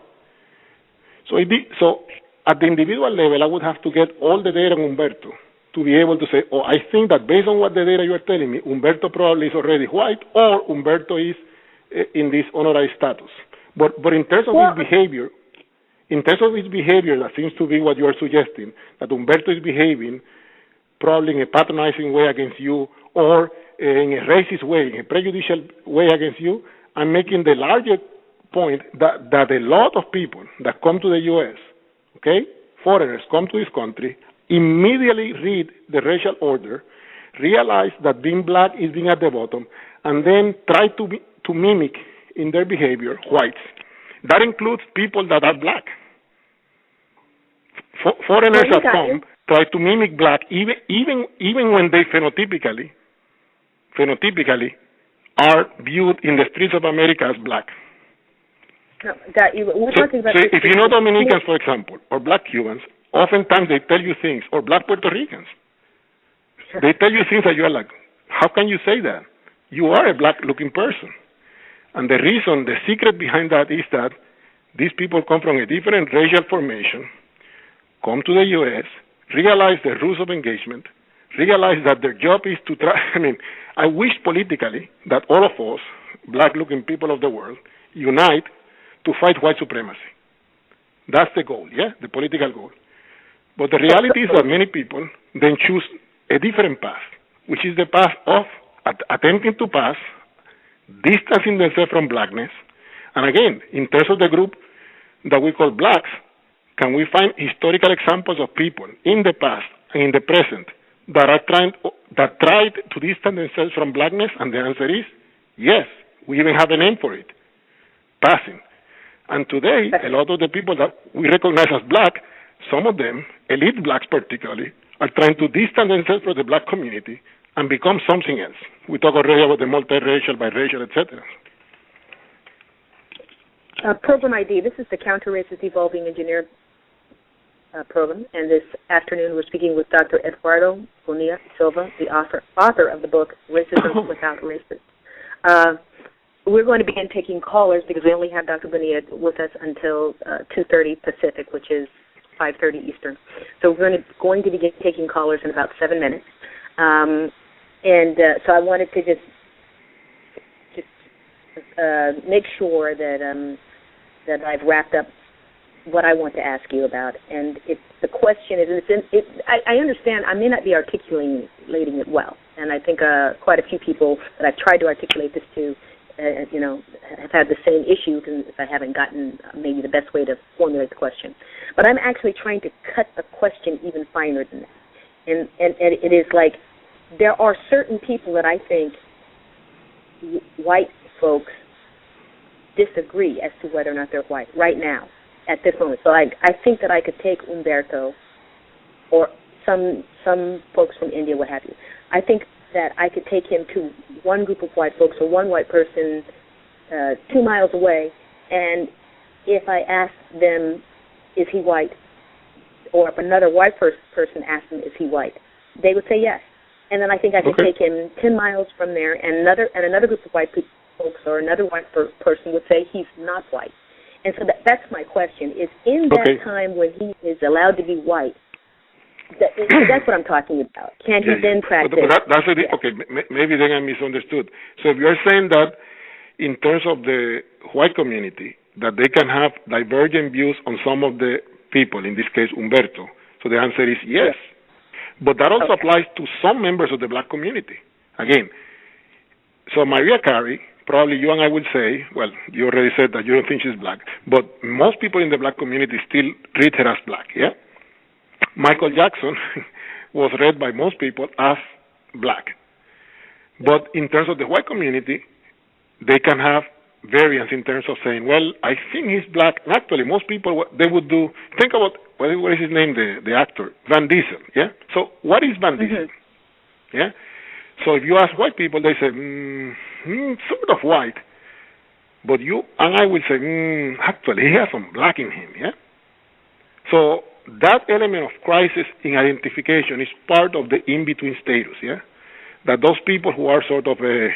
So at the individual level, I would have to get all the data on Humberto to be able to say, oh, I think that based on what the data you are telling me, Humberto probably is already white, or Humberto is in this honorary status. But in terms of his behavior, that seems to be what you are suggesting, that Humberto is behaving probably in a patronizing way against you, or in a racist way, in a prejudicial way against you. I'm making the larger point that a lot of people that come to the U.S., okay, foreigners come to this country, immediately read the racial order, realize that being black is being at the bottom, and then try to mimic in their behavior whites. That includes people that are black. Foreigners that come try to mimic black, even when they phenotypically are viewed in the streets of America as black. No, we're talking about. So if you know Dominicans, for example, or black Cubans, oftentimes they tell you things, or black Puerto Ricans. They tell you things that you are like, how can you say that? You are a black-looking person. And the reason, the secret behind that is that these people come from a different racial formation, come to the U.S., realize the rules of engagement, realize that their job is to try. I wish politically that all of us, black-looking people of the world, unite to fight white supremacy. That's the goal, yeah, the political goal. But the reality is that many people then choose a different path, which is the path of attempting to pass, distancing themselves from blackness. And again, in terms of the group that we call blacks, can we find historical examples of people in the past and in the present that tried to distance themselves from blackness? And the answer is yes. We even have a name for it, passing. And today, a lot of the people that we recognize as black, some of them, elite blacks particularly, are trying to distance themselves from the black community and become something else. We talk already about the multiracial, biracial, etc. Program ID. This is the Counter-Racist Evolving Engineer program, and this afternoon we're speaking with Dr. Eduardo Bonilla-Silva, the author of the book Racism Without Racists. We're going to begin taking callers because we only have Dr. Bonilla with us until 2:30 Pacific, which is 5:30 Eastern. So we're going to begin taking callers in about 7 minutes. So I wanted to just make sure that I've wrapped up what I want to ask you about. And the question is, I understand I may not be articulating it well, and I think quite a few people that I've tried to articulate this to, have had the same issues, and if I haven't gotten maybe the best way to formulate the question. But I'm actually trying to cut the question even finer than that. And it is like there are certain people that I think white folks disagree as to whether or not they're white right now, at this moment. So I think that I could take Umberto or some folks from India, what have you. I think that I could take him to one group of white folks or one white person 2 miles away, and if I asked them, is he white, or if another white person asked him, is he white, they would say yes. And then I think I could take him 10 miles from there, and another group of white folks or another white person would say he's not white. And so that's my question, is in that time when he is allowed to be white, that's what I'm talking about. Can he then practice? Okay, maybe then I misunderstood. So if you're saying that in terms of the white community, that they can have divergent views on some of the people, in this case Umberto, so the answer is yes. But that also applies to some members of the black community. Again, so Maria Carey, probably you and I would say, well, you already said that you don't think she's black, but most people in the black community still treat her as black, yeah? Michael Jackson was read by most people as black. But in terms of the white community, they can have variance in terms of saying, well, I think he's black. And actually, most people, what they would do, think about, what is his name, the actor, Van Diesel, yeah? So what is Van Diesel? Yeah? So if you ask white people, they say, sort of white. But you and I will say, actually, he has some black in him, yeah? So that element of crisis in identification is part of the in-between status, yeah? That those people who are sort of a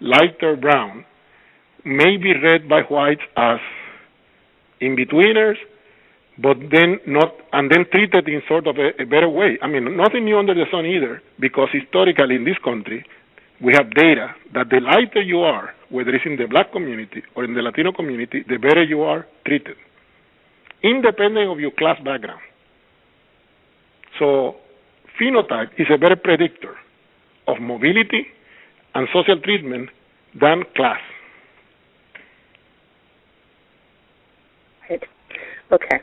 lighter brown may be read by whites as in-betweeners, but then treated in sort of a better way. I mean, nothing new under the sun either, because historically in this country, we have data that the lighter you are, whether it's in the black community or in the Latino community, the better you are treated, independent of your class background. So phenotype is a better predictor of mobility and social treatment than class. Right. Okay.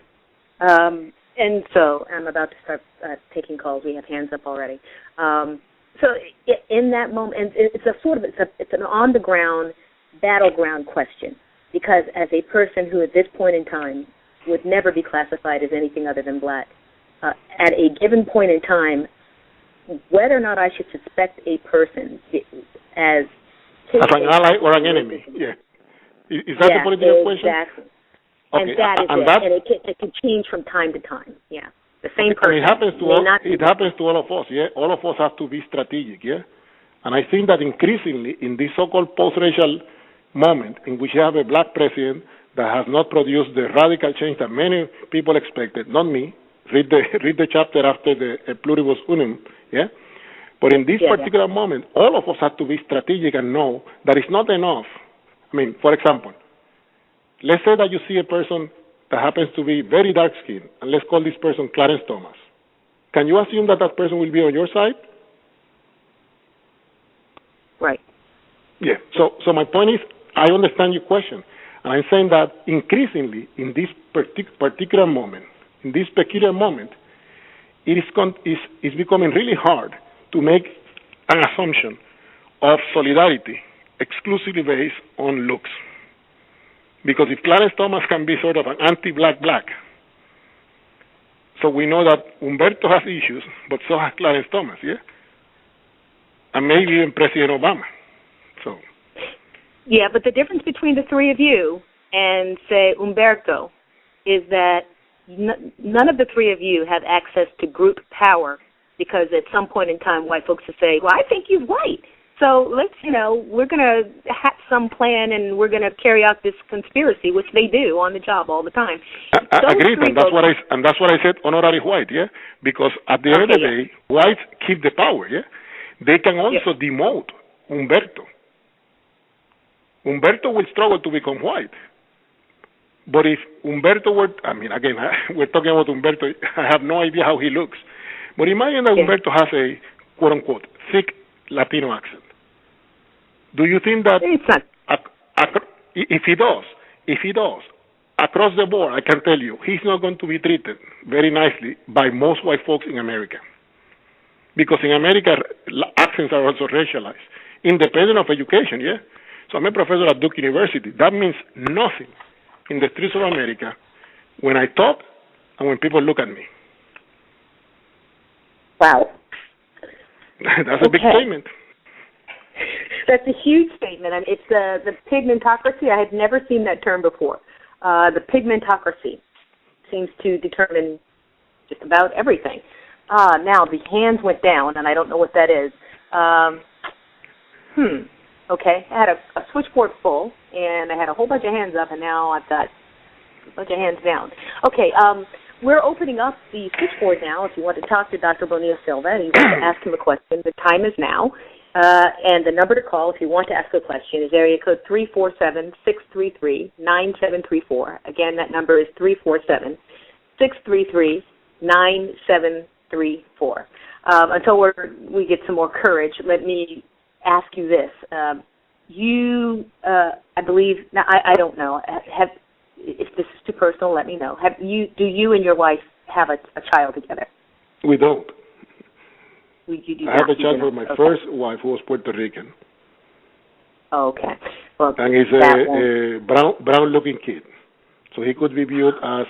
And so I'm about to start taking calls. We have hands up already. So in that moment, and it's an on-the-ground, battleground question, because as a person who at this point in time would never be classified as anything other than black, at a given point in time, whether or not I should suspect a person as an ally or an enemy, yeah. Is that the political question? Exactly. Okay. And that is it. And it can change from time to time, yeah. The same person. It happens to all of us, yeah. All of us have to be strategic, yeah. And I think that increasingly in this so-called post-racial moment in which you have a black president that has not produced the radical change that many people expected, not me. Read the chapter after the pluribus unum, yeah? But in this particular moment, all of us have to be strategic and know that it's not enough. I mean, for example, let's say that you see a person that happens to be very dark-skinned, and let's call this person Clarence Thomas. Can you assume that that person will be on your side? Right. Yeah. So my point is, I understand your question, and I'm saying that increasingly in this particular moment, in this peculiar moment, it is becoming really hard to make an assumption of solidarity exclusively based on looks. Because if Clarence Thomas can be sort of an anti-black, so we know that Umberto has issues, but so has Clarence Thomas, yeah? and maybe even President Obama. So. Yeah, but the difference between the three of you and, say, Humberto is that none of the three of you have access to group power, because at some point in time white folks will say, well, I think you're white. So let's, we're going to hatch some plan and we're going to carry out this conspiracy, which they do on the job all the time. I agree, and that's what I said, honorary white, yeah? Because at the end of the day, whites keep the power, yeah? They can also demote Humberto. Humberto will struggle to become white. But if Humberto were, again, we're talking about Humberto, I have no idea how he looks. But imagine that Humberto has a, quote-unquote, thick Latino accent. Do you think that if he does, across the board, I can tell you, he's not going to be treated very nicely by most white folks in America. Because in America, accents are also racialized, independent of education, yeah? So I'm a professor at Duke University. That means nothing in the streets of America when I talk and when people look at me. Wow. That's a big statement. That's a huge statement. And it's the pigmentocracy. I had never seen that term before. The pigmentocracy seems to determine just about everything. Now, the hands went down, and I don't know what that is. Okay, I had a switchboard full, and I had a whole bunch of hands up, and now I've got a bunch of hands down. Okay, we're opening up the switchboard now. If you want to talk to Dr. Bonilla-Silva and you want to ask him a question, the time is now. And the number to call if you want to ask a question is area code 347-633-9734. Again, that number is 347-633-9734. Until we get some more courage, let me ask you this. I believe, now I don't know, if this is too personal, let me know. Do you and your wife have a child together? We don't. You do I have a child with my first wife, who was Puerto Rican. Okay. Well, and he's a brown-looking kid. So he could be viewed as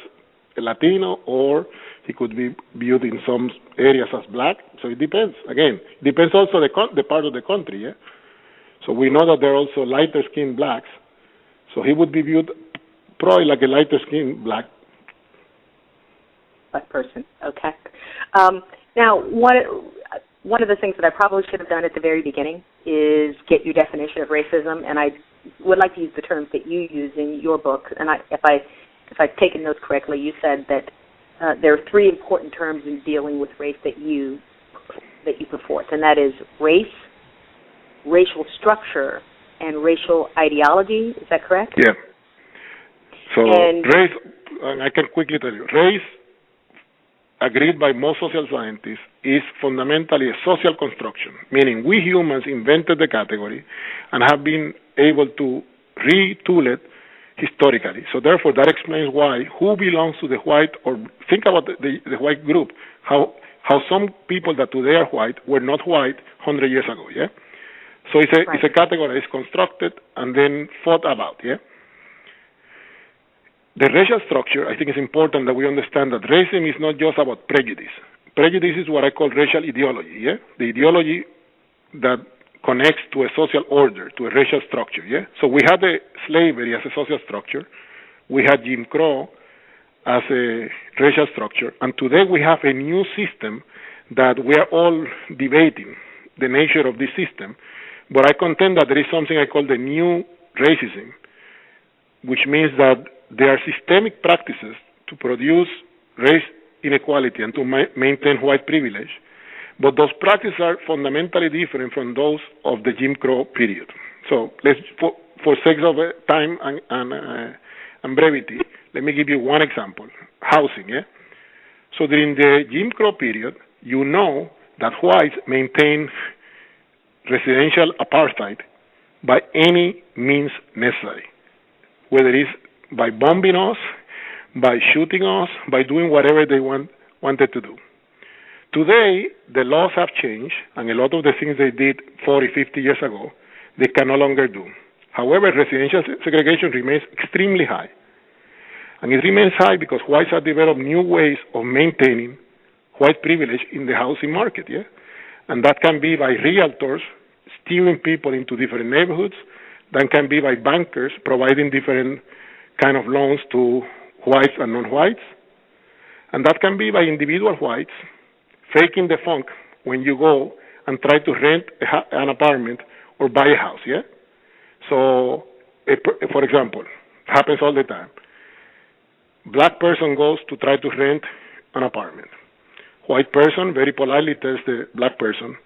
a Latino, or he could be viewed in some areas as black. So it depends. Again, it depends also the part of the country, yeah? So we know that there are also lighter-skinned blacks. So he would be viewed probably like a lighter-skinned black person. Okay. Now, one of the things that I probably should have done at the very beginning is get your definition of racism, and I would like to use the terms that you use in your book. And if I've taken those correctly, you said that there are three important terms in dealing with race that you put forth, and that is race, racial structure, and racial ideology. Is that correct? Yeah. So race, and I can quickly tell you, race, agreed by most social scientists, is fundamentally a social construction, meaning we humans invented the category and have been able to retool it historically. So therefore, that explains why who belongs to the white, or think about the white group, how some people that today are white were not white 100 years ago, yeah? So it's a category that is constructed and then thought about, yeah? The racial structure, I think it's important that we understand that racism is not just about prejudice. Prejudice is what I call racial ideology, yeah? The ideology that connects to a social order, to a racial structure, yeah? So we had slavery as a social structure. We had Jim Crow as a racial structure. And today we have a new system that we are all debating the nature of this system. But I contend that there is something I call the new racism, which means that there are systemic practices to produce race inequality and to maintain white privilege, but those practices are fundamentally different from those of the Jim Crow period. So let's, for sake of time and brevity, let me give you one example, housing. Yeah? So during the Jim Crow period, you know that whites maintain residential apartheid by any means necessary, whether it is by bombing us, by shooting us, by doing whatever they wanted to do. Today, the laws have changed, and a lot of the things they did 40, 50 years ago, they can no longer do. However, residential segregation remains extremely high. And it remains high because whites have developed new ways of maintaining white privilege in the housing market, yeah? And that can be by realtors steering people into different neighborhoods. That can be by bankers providing different kind of loans to whites and non-whites. And that can be by individual whites faking the funk when you go and try to rent an apartment or buy a house, yeah? So, for example, happens all the time. Black person goes to try to rent an apartment. White person very politely tells the black person,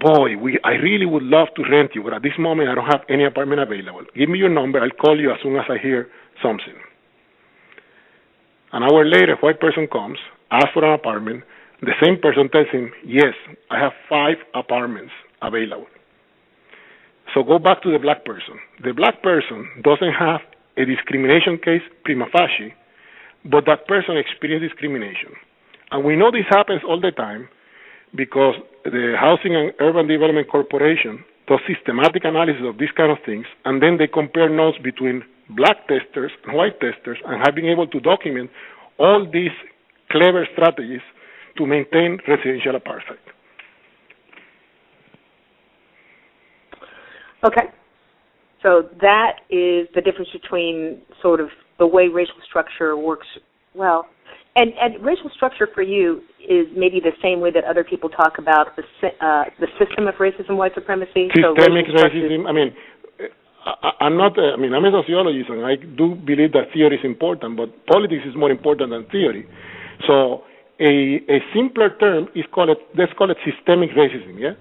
boy, I really would love to rent you, but at this moment I don't have any apartment available. Give me your number, I'll call you as soon as I hear something. An hour later, white person comes, asks for an apartment. The same person tells him, yes, I have 5 apartments available. So go back to the black person. The black person doesn't have a discrimination case prima facie, but that person experienced discrimination. And we know this happens all the time because the Housing and Urban Development Corporation does systematic analysis of these kind of things, and then they compare notes between black testers and white testers and have been able to document all these clever strategies to maintain residential apartheid. Okay. So that is the difference between sort of the way racial structure works. Well, and racial structure for you is maybe the same way that other people talk about the system of racism, white supremacy. Systemic racism. I mean, I'm a sociologist, and I do believe that theory is important, but politics is more important than theory. So a simpler term is let's call it systemic racism, yeah?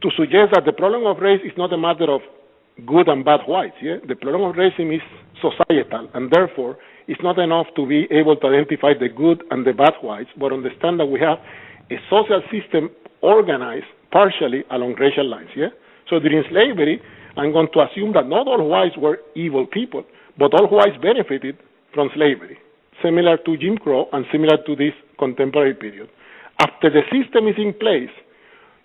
To suggest that the problem of race is not a matter of good and bad whites, yeah? The problem of racism is societal, and therefore it's not enough to be able to identify the good and the bad whites, but understand that we have a social system organized partially along racial lines, yeah? So during slavery, I'm going to assume that not all whites were evil people, but all whites benefited from slavery, similar to Jim Crow and similar to this contemporary period. After the system is in place,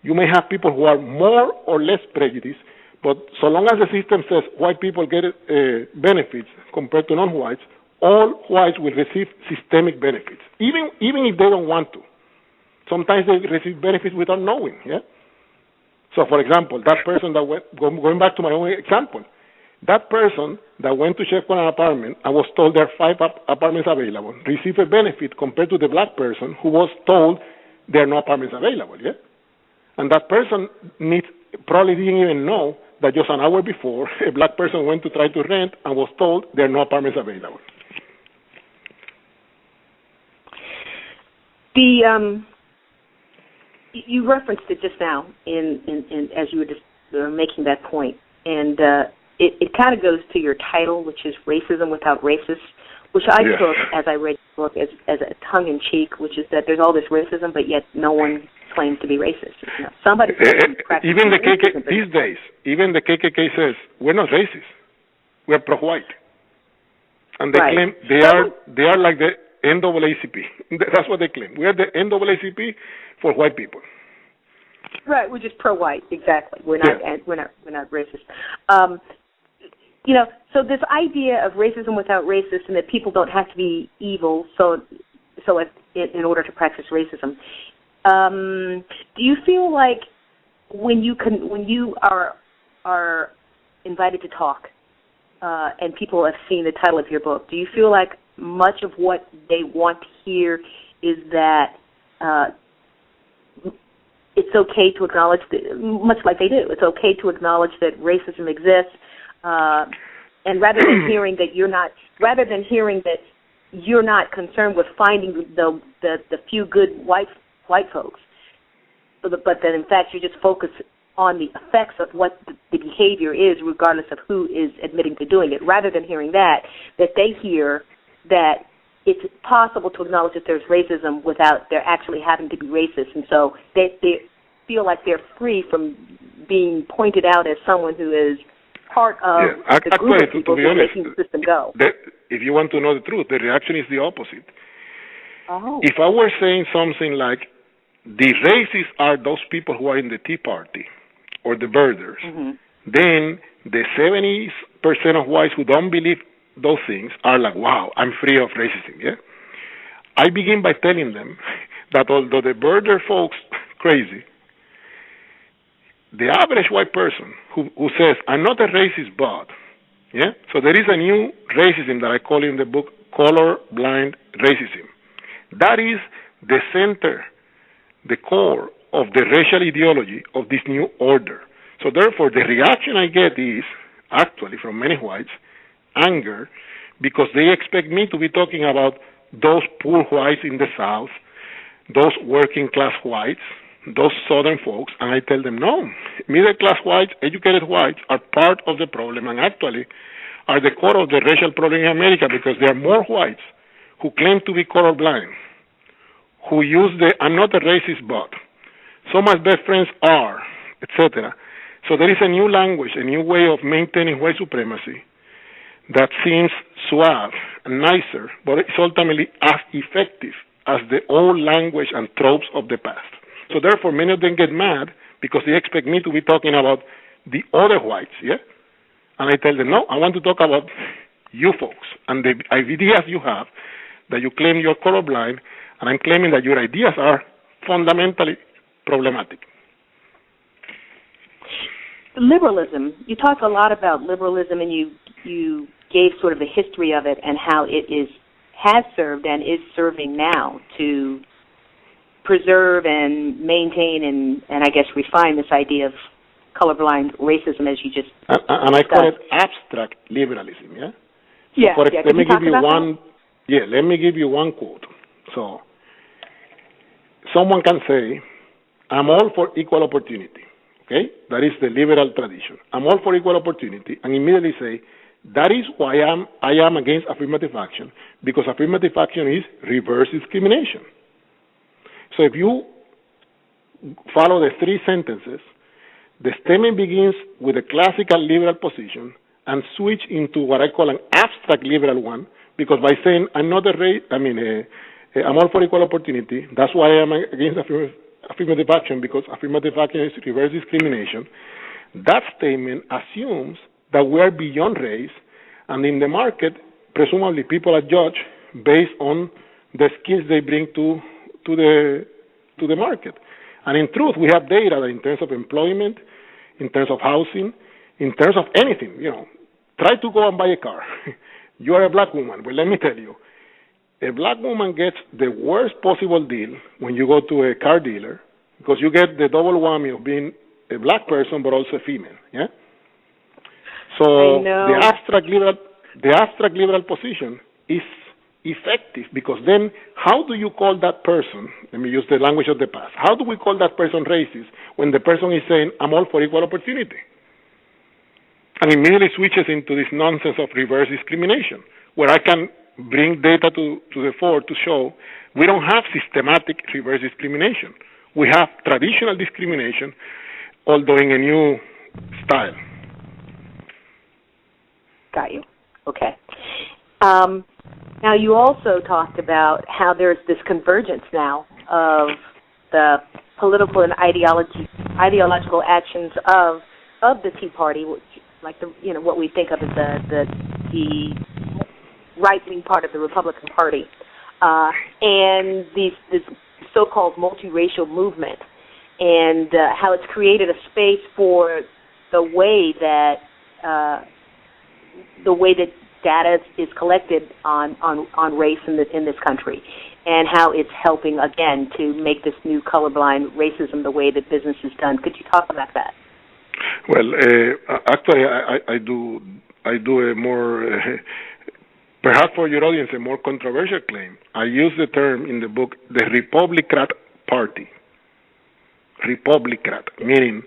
you may have people who are more or less prejudiced, but so long as the system says white people get benefits compared to non-whites, all whites will receive systemic benefits, even if they don't want to. Sometimes they receive benefits without knowing, yeah? So, for example, that person that went, going back to my own example, that person that went to check for an apartment and was told there are 5 apartments available received a benefit compared to the black person who was told there are no apartments available, yeah? And that person probably didn't even know that just an hour before, a black person went to try to rent and was told there are no apartments available. You referenced it just now in as you were just making that point, and it kind of goes to your title, which is Racism Without Racist, which I took, as I read the book, as a tongue-in-cheek, which is that there's all this racism, but yet no one claims to be racist. You know, somebody even the KKK these days, even the KKK says we're not racist, we're pro-white, and they claim they are like the NAACP. That's what they claim. We are the NAACP for white people. Right, we're just pro-white. Exactly. We're not racist. You know, so this idea of racism without racist, and that people don't have to be evil, so in order to practice racism. Do you feel like when you are invited to talk, and people have seen the title of your book, do you feel like much of what they want to hear is that it's okay to acknowledge that, much like they do, it's okay to acknowledge that racism exists, and rather than hearing that you're not concerned with finding the few good white folks, but that in fact you just focus on the effects of what the behavior is, regardless of who is admitting to doing it, rather than hearing that they hear that it's possible to acknowledge that there's racism without there actually having to be racist, and so they feel like they're free from being pointed out as someone who is part of the group of people who are making the system go. If you want to know the truth, the reaction is the opposite. Oh. If I were saying something like, the racists are those people who are in the Tea Party or the birders, then the 70% of whites who don't believe those things are like, wow, I'm free of racism, yeah? I begin by telling them that although the birder folks crazy, the average white person who says, I'm not a racist, but, yeah? So there is a new racism that I call in the book color-blind racism. That is the center, the core of the racial ideology of this new order. So therefore, the reaction I get is, actually, from many whites, anger, because they expect me to be talking about those poor whites in the South, those working class whites, those Southern folks, and I tell them, no, middle class whites, educated whites are part of the problem and actually are the core of the racial problem in America because there are more whites who claim to be colorblind, who use the I'm not a racist but, so my best friends are, etc. So there is a new language, a new way of maintaining white supremacy that seems suave and nicer, but it's ultimately as effective as the old language and tropes of the past. So therefore, many of them get mad because they expect me to be talking about the other whites, yeah? And I tell them, no, I want to talk about you folks and the ideas you have that you claim you're colorblind, and I'm claiming that your ideas are fundamentally problematic. Liberalism, you talk a lot about liberalism, and you gave sort of a history of it and how it has served and is serving now to preserve and maintain and I guess refine this idea of colorblind racism, as you just and I call it abstract liberalism, yeah? Yeah, so yeah. Let me give you one. Yeah, let me give you one quote. So, someone can say, I'm all for equal opportunity, okay? That is the liberal tradition. I'm all for equal opportunity, and immediately say, that is why I am against affirmative action, because affirmative action is reverse discrimination. So if you follow the three sentences, the statement begins with a classical liberal position and switch into what I call an abstract liberal one, because by saying I'm not I'm all for equal opportunity, that's why I'm against affirmative action, because affirmative action is reverse discrimination. That statement assumes that we are beyond race, and in the market, presumably people are judged based on the skills they bring to the market. And in truth, we have data that in terms of employment, in terms of housing, in terms of anything, try to go and buy a car. You are a black woman. Well, let me tell you, a black woman gets the worst possible deal when you go to a car dealer, because you get the double whammy of being a black person but also a female, yeah? So the abstract liberal position is effective, because then how do you call that person, let me use the language of the past, how do we call that person racist when the person is saying, I'm all for equal opportunity? And immediately switches into this nonsense of reverse discrimination, where I can bring data to the fore to show we don't have systematic reverse discrimination. We have traditional discrimination, although in a new style. Got you. Okay. Now, you also talked about how there's this convergence now of the political and ideological actions of the Tea Party, which, like what we think of as the right-wing part of the Republican Party, and this so-called multiracial movement, and how it's created a space for the way that data is collected on race in this country, and how it's helping again to make this new colorblind racism the way that business is done. Could you talk about that? Well, actually, I do a more, perhaps for your audience, a more controversial claim. I use the term in the book, the Republican Party. Republican, meaning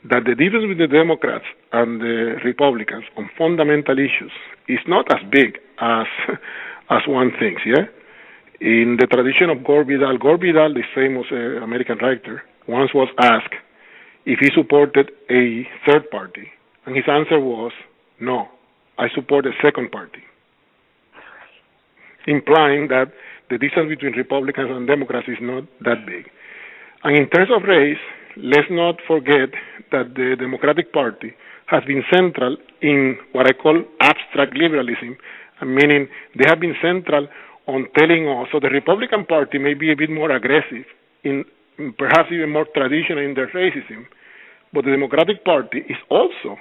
that the difference between the Democrats and the Republicans on fundamental issues is not as big as one thinks, yeah? In the tradition of Gore Vidal, the famous American writer, once was asked if he supported a third party, and his answer was, no, I support a second party, implying that the distance between Republicans and Democrats is not that big. And in terms of race, let's not forget that the Democratic Party has been central in what I call abstract liberalism, meaning they have been central on telling us, so the Republican Party may be a bit more aggressive in perhaps even more traditional in their racism, but the Democratic Party is also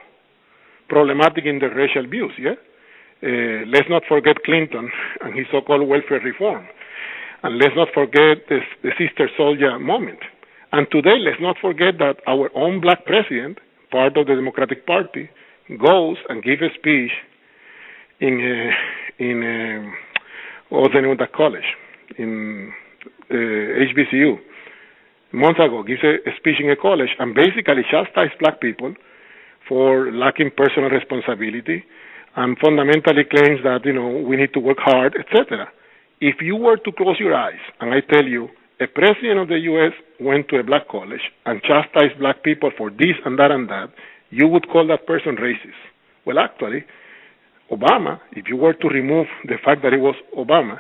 problematic in their racial views, yeah? Let's not forget Clinton and his so-called welfare reform. And let's not forget the Sister Soldier moment. And today, let's not forget that our own black president, part of the Democratic Party, goes and gives a speech in what was the name of that college? In HBCU. Months ago, gives a speech in a college and basically chastised black people for lacking personal responsibility and fundamentally claims that, we need to work hard, etc. If you were to close your eyes and I tell you a president of the U.S. went to a black college and chastised black people for this and that, you would call that person racist. Well, actually, Obama, if you were to remove the fact that it was Obama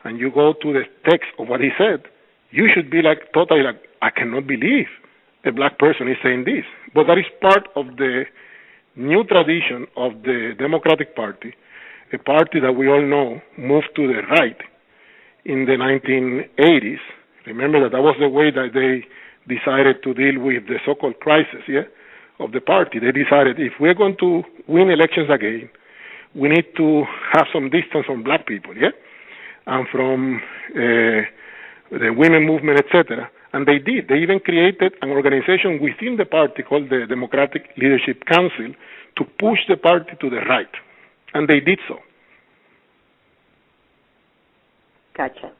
and you go to the text of what he said, you should be totally I cannot believe a black person is saying this. But that is part of the new tradition of the Democratic Party, a party that we all know moved to the right in the 1980s. Remember that was the way that they decided to deal with the so-called crisis, of the party. They decided if we're going to win elections again, we need to have some distance from black people, and from the women movement, etc. And they did. They even created an organization within the party called the Democratic Leadership Council to push the party to the right. And they did so. Gotcha.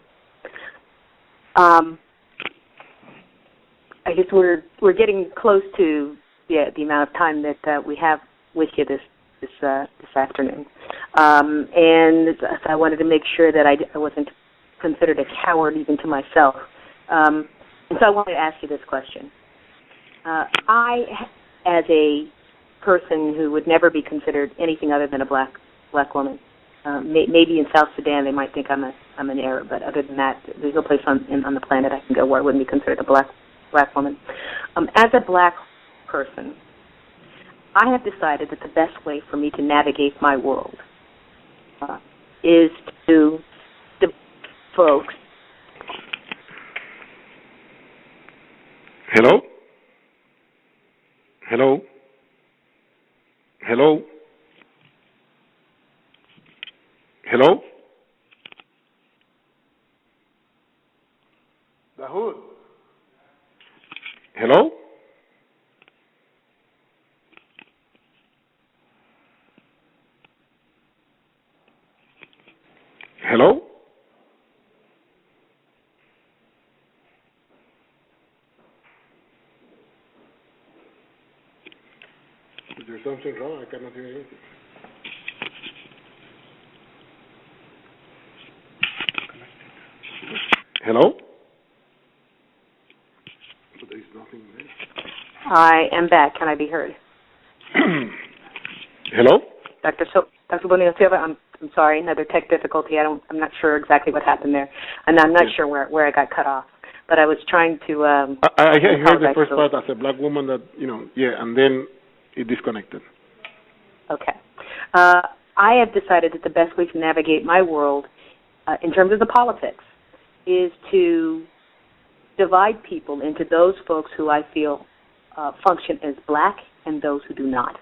I guess we're getting close to the amount of time that we have with you this afternoon, and so I wanted to make sure that I wasn't considered a coward even to myself. And so I wanted to ask you this question. I, as a person who would never be considered anything other than a black woman, maybe in South Sudan they might think I'm an Arab, but other than that, there's no place on the planet I can go where I wouldn't be considered a black woman. As a black person, I have decided that the best way for me to navigate my world is to folks. Hello? Hello? Hello? Hello? Dahoud? Hello? Hello? Is there something wrong? I cannot hear anything. Hello? But there is nothing there. I am back. Can I be heard? Hello? Dr. Bonilla-Silva, I'm sorry, another tech difficulty. I'm not sure exactly what happened there, and I'm not sure where I got cut off. But I was trying to. I heard the first part as a black woman that and then it disconnected. Okay. I have decided that the best way to navigate my world, in terms of the politics, is to divide people into those folks who I feel function as black and those who do not.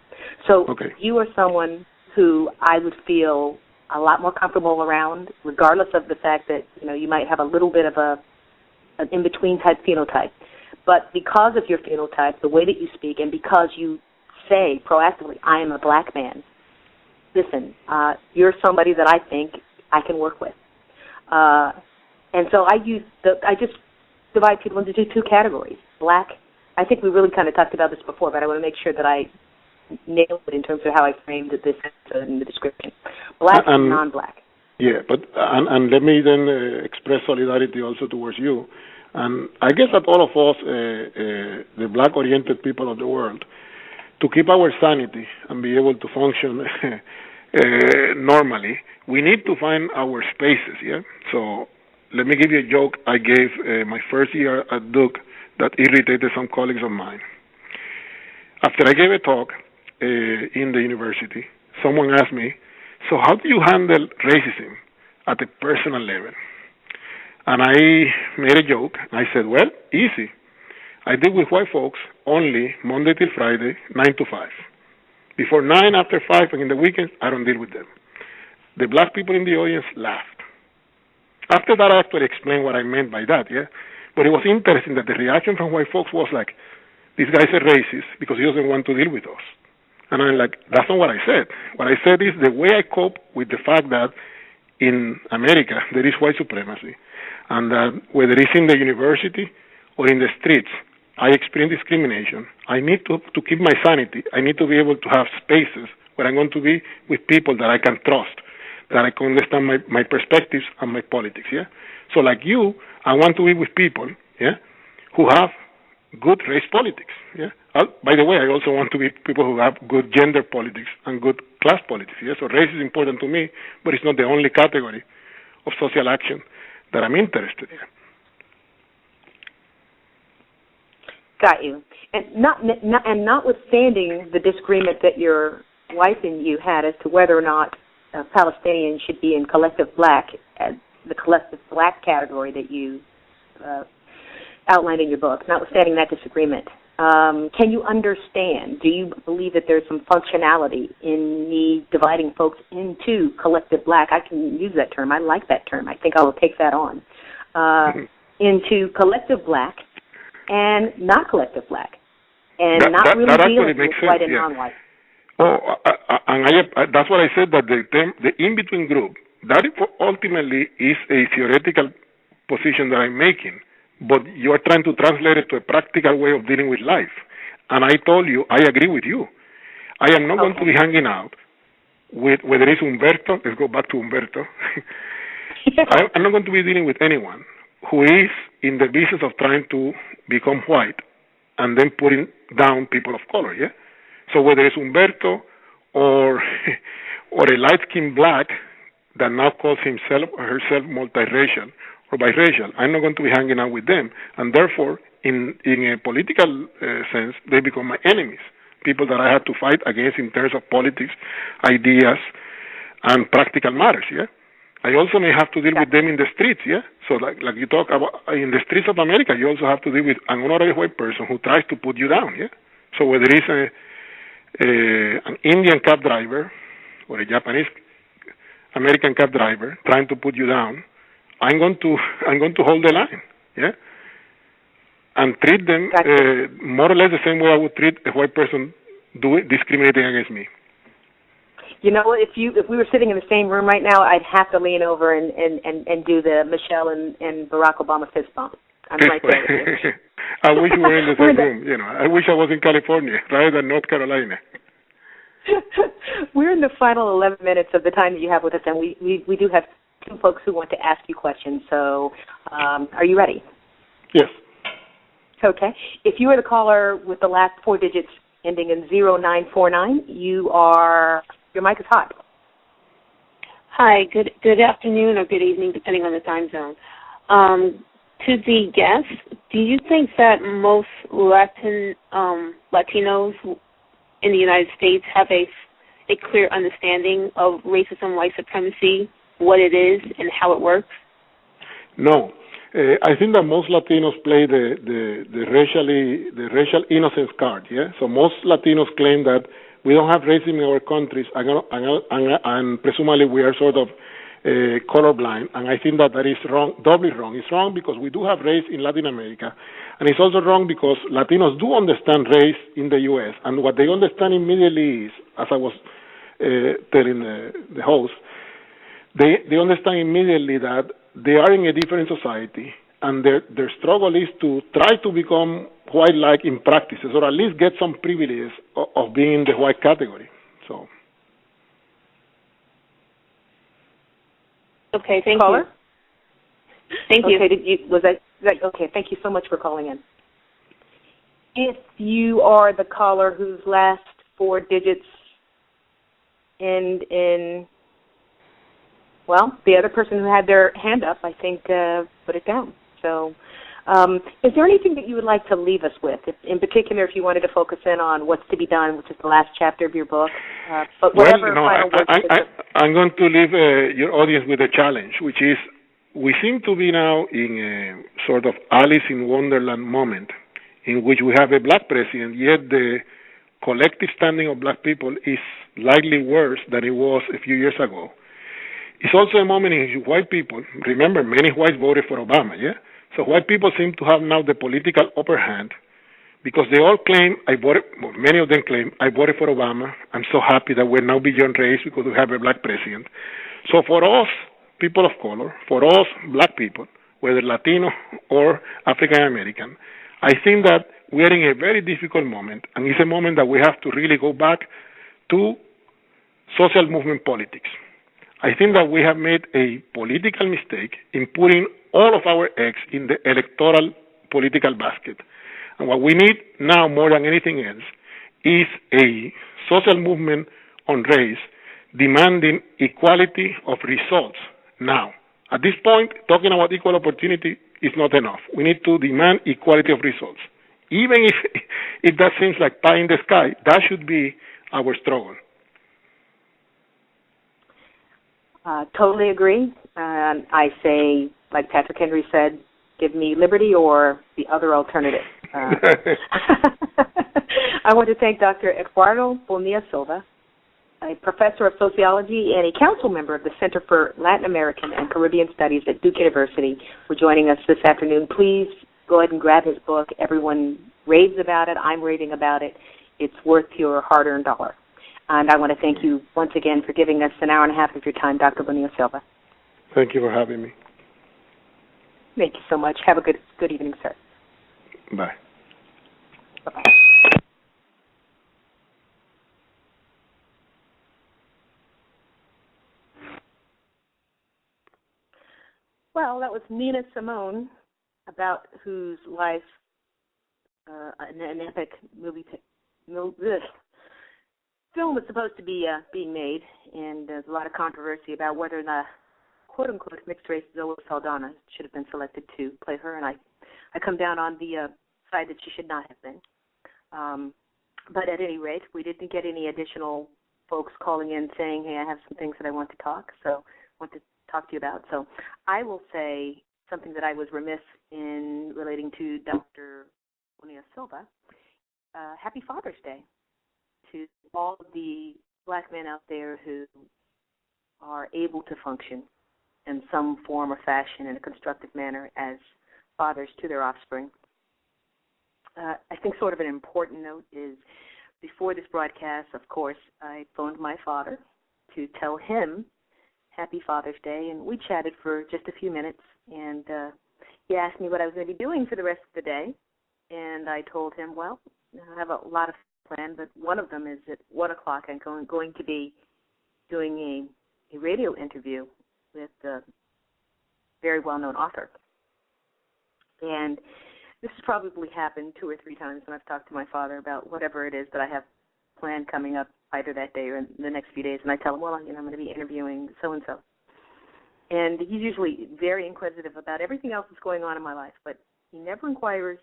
So you are someone who I would feel a lot more comfortable around, regardless of the fact that you might have a little bit of an in-between type phenotype. But because of your phenotype, the way that you speak, and because you say proactively, I am a black man, listen, you're somebody that I think I can work with. And so I just divide people into two categories. Black, I think we really kind of talked about this before, but I want to make sure that I nailed it in terms of how I framed this in the description. Black and non-black. Yeah, but and let me then express solidarity also towards you. And I guess that all of us, the black-oriented people of the world, to keep our sanity and be able to function normally, we need to find our spaces, So let me give you a joke I gave my first year at Duke that irritated some colleagues of mine. After I gave a talk in the university, someone asked me, so how do you handle racism at a personal level? And I made a joke. I said, well, easy. I deal with white folks only Monday till Friday, 9 to 5. Before 9, after 5, and in the weekends, I don't deal with them. The black people in the audience laughed. After that, I actually explained what I meant by that, yeah? But it was interesting that the reaction from white folks was like, this guy's a racist because he doesn't want to deal with us. And I'm like, that's not what I said. What I said is the way I cope with the fact that in America there is white supremacy, and that whether it's in the university or in the streets, I experience discrimination. I need to keep my sanity. I need to be able to have spaces where I'm going to be with people that I can trust, that I can understand my perspectives and my politics, yeah? So like you, I want to be with people, yeah, who have good race politics, yeah? By the way, I also want to be people who have good gender politics and good class politics, yeah? So race is important to me, but it's not the only category of social action that I'm interested in. Got you. And notwithstanding the disagreement that your wife and you had as to whether or not Palestinians should be in collective black, the collective black category that you outlined in your book, notwithstanding that disagreement, can you understand, do you believe that there's some functionality in me dividing folks into collective black? I can use that term. I like that term. I think I will take that on. Into collective black and not collective black, and not really dealing with white and non-white. Oh, and that's what I said, that the in-between group, that ultimately is a theoretical position that I'm making, but you are trying to translate it to a practical way of dealing with life. And I told you, I agree with you. I am not going to be hanging out with, whether it's Humberto, let's go back to Humberto. I'm not going to be dealing with anyone who is in the business of trying to become white and then putting down people of color, yeah? So whether it's Humberto or a light-skinned black that now calls himself or herself multiracial or biracial, I'm not going to be hanging out with them. And therefore, in a political sense, they become my enemies, people that I have to fight against in terms of politics, ideas, and practical matters, yeah? I also may have to deal with them in the streets, yeah? So like you talk about, in the streets of America, you also have to deal with an honorary white person who tries to put you down, yeah? So whether it's an Indian cab driver or a Japanese American cab driver trying to put you down, I'm going to hold the line, yeah? And treat them more or less the same way I would treat a white person discriminating against me. You know, if we were sitting in the same room right now, I'd have to lean over and do the Michelle and Barack Obama fist bump. I'm right there with you. I wish we were in the same room. You know, I wish I was in California rather than North Carolina. We're in the final 11 minutes of the time that you have with us, and we do have two folks who want to ask you questions. So, are you ready? Yes. Okay. If you are the caller with the last four digits ending in 0949, your mic is hot. Hi, good afternoon or good evening, depending on the time zone. To the guests, do you think that most Latinos in the United States have a clear understanding of racism, white supremacy, what it is, and how it works? No. I think that most Latinos play the racial innocence card, yeah? So most Latinos claim that we don't have racism in our countries, and presumably we are sort of colorblind, and I think that is wrong, doubly wrong. It's wrong because we do have race in Latin America, and it's also wrong because Latinos do understand race in the U.S., and what they understand immediately is, as I was telling the host, they understand immediately that they are in a different society, and their struggle is to try to become white-like in practices, or at least get some privileges of being in the white category. So. Okay, thank you. Thank you. Okay, okay, thank you so much for calling in. If you are the caller whose last four digits end in, well, the other person who had their hand up, I think, put it down. So is there anything that you would like to leave us with, in particular if you wanted to focus in on what's to be done, which is the last chapter of your book? But whatever I'm going to leave your audience with a challenge, which is we seem to be now in a sort of Alice in Wonderland moment in which we have a black president, yet the collective standing of black people is slightly worse than it was a few years ago. It's also a moment in which white people, remember, many whites voted for Obama, yeah? So white people seem to have now the political upper hand because they all claim, many of them claim, I voted for Obama. I'm so happy that we're now beyond race because we have a black president. So for us, people of color, for us, black people, whether Latino or African American, I think that we are in a very difficult moment, and it's a moment that we have to really go back to social movement politics. I think that we have made a political mistake in putting all of our eggs in the electoral political basket. And what we need now more than anything else is a social movement on race demanding equality of results now. At this point, talking about equal opportunity is not enough. We need to demand equality of results. Even if that seems like pie in the sky, that should be our struggle. Totally agree. I say, like Patrick Henry said, give me liberty or the other alternative. I want to thank Dr. Eduardo Bonilla-Silva, a professor of sociology and a council member of the Center for Latin American and Caribbean Studies at Duke University, for joining us this afternoon. Please go ahead and grab his book. Everyone raves about it. I'm raving about it. It's worth your hard-earned dollar. And I want to thank you once again for giving us an hour and a half of your time, Dr. Bonilla-Silva. Thank you for having me. Thank you so much. Have a good evening, sir. Bye. Bye-bye. Well, that was Nina Simone, about whose life an epic film is supposed to be being made, and there's a lot of controversy about whether or not quote-unquote mixed-race Zoe Saldana should have been selected to play her, and I come down on the side that she should not have been. But at any rate, we didn't get any additional folks calling in saying, hey, I have some things that I want to talk to you about. So I will say something that I was remiss in relating to Dr. Bonilla-Silva. Happy Father's Day to all of the black men out there who are able to function in some form or fashion in a constructive manner as fathers to their offspring. I think sort of an important note is before this broadcast, of course, I phoned my father to tell him Happy Father's Day, and we chatted for just a few minutes, and he asked me what I was going to be doing for the rest of the day, and I told him, well, I have a lot of planned, but one of them is at 1 o'clock I'm going to be doing a radio interview with a very well-known author. And this has probably happened 2 or 3 times when I've talked to my father about whatever it is that I have planned coming up either that day or in the next few days, and I tell him, well, I'm going to be interviewing so-and-so. And he's usually very inquisitive about everything else that's going on in my life, but he never inquires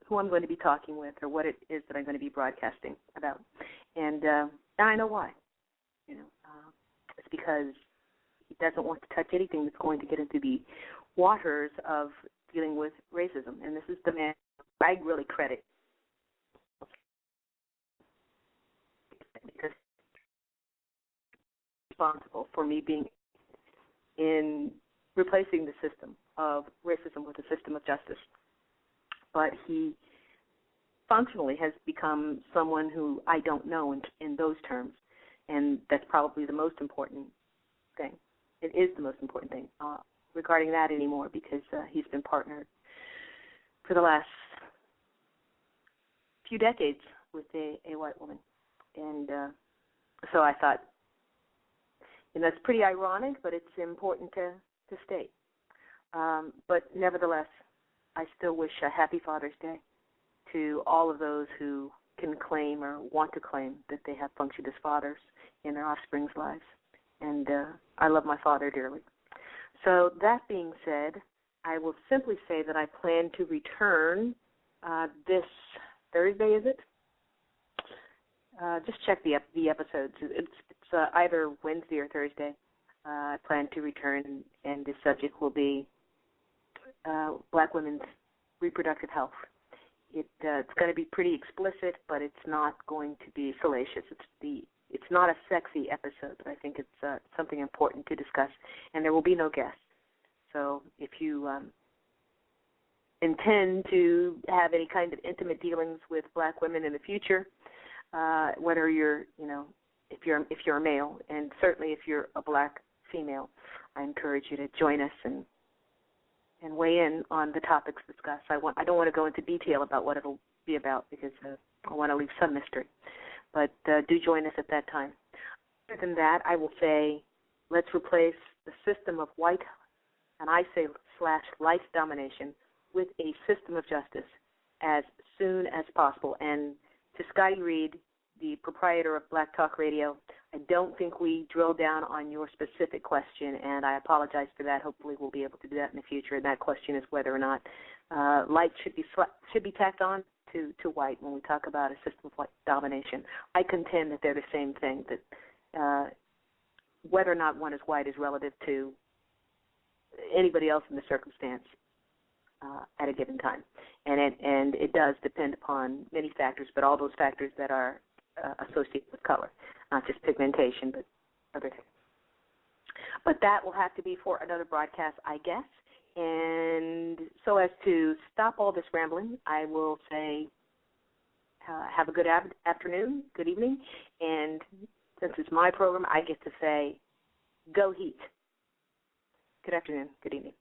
who I'm going to be talking with or what it is that I'm going to be broadcasting about. And I know why. It's because he doesn't want to touch anything that's going to get into the waters of dealing with racism. And this is the man I really credit because he's responsible for me being in replacing the system of racism with a system of justice. But he functionally has become someone who I don't know in those terms, and that's probably the most important thing. It is the most important thing regarding that anymore because he's been partnered for the last few decades with a white woman. And so I thought, it's pretty ironic, but it's important to state. But nevertheless, I still wish a happy Father's Day to all of those who can claim or want to claim that they have functioned as fathers in their offspring's lives. And I love my father dearly. So that being said, I will simply say that I plan to return this Thursday, is it? Just check the episodes. It's either Wednesday or Thursday. I plan to return, and this subject will be Black women's reproductive health. It's going to be pretty explicit, but it's not going to be salacious. It's not a sexy episode, but I think it's something important to discuss, and there will be no guests. So if you intend to have any kind of intimate dealings with Black women in the future, whether you're, if you're a male, and certainly if you're a Black female, I encourage you to join us and weigh in on the topics discussed. I don't want to go into detail about what it'll be about because I want to leave some mystery. But do join us at that time. Other than that, I will say let's replace the system of white, and I say /life domination, with a system of justice as soon as possible. And to Scotty Reed, the proprietor of Black Talk Radio, I don't think we drilled down on your specific question, and I apologize for that. Hopefully we'll be able to do that in the future. And that question is whether or not light should be tacked on to white when we talk about a system of white domination. I contend that they're the same thing, that whether or not one is white is relative to anybody else in the circumstance at a given time. And it does depend upon many factors, but all those factors that are associated with color, not just pigmentation, but other things. But that will have to be for another broadcast, I guess. And so as to stop all this rambling, I will say have a good afternoon, good evening, and since it's my program, I get to say, go Heat. Good afternoon, good evening.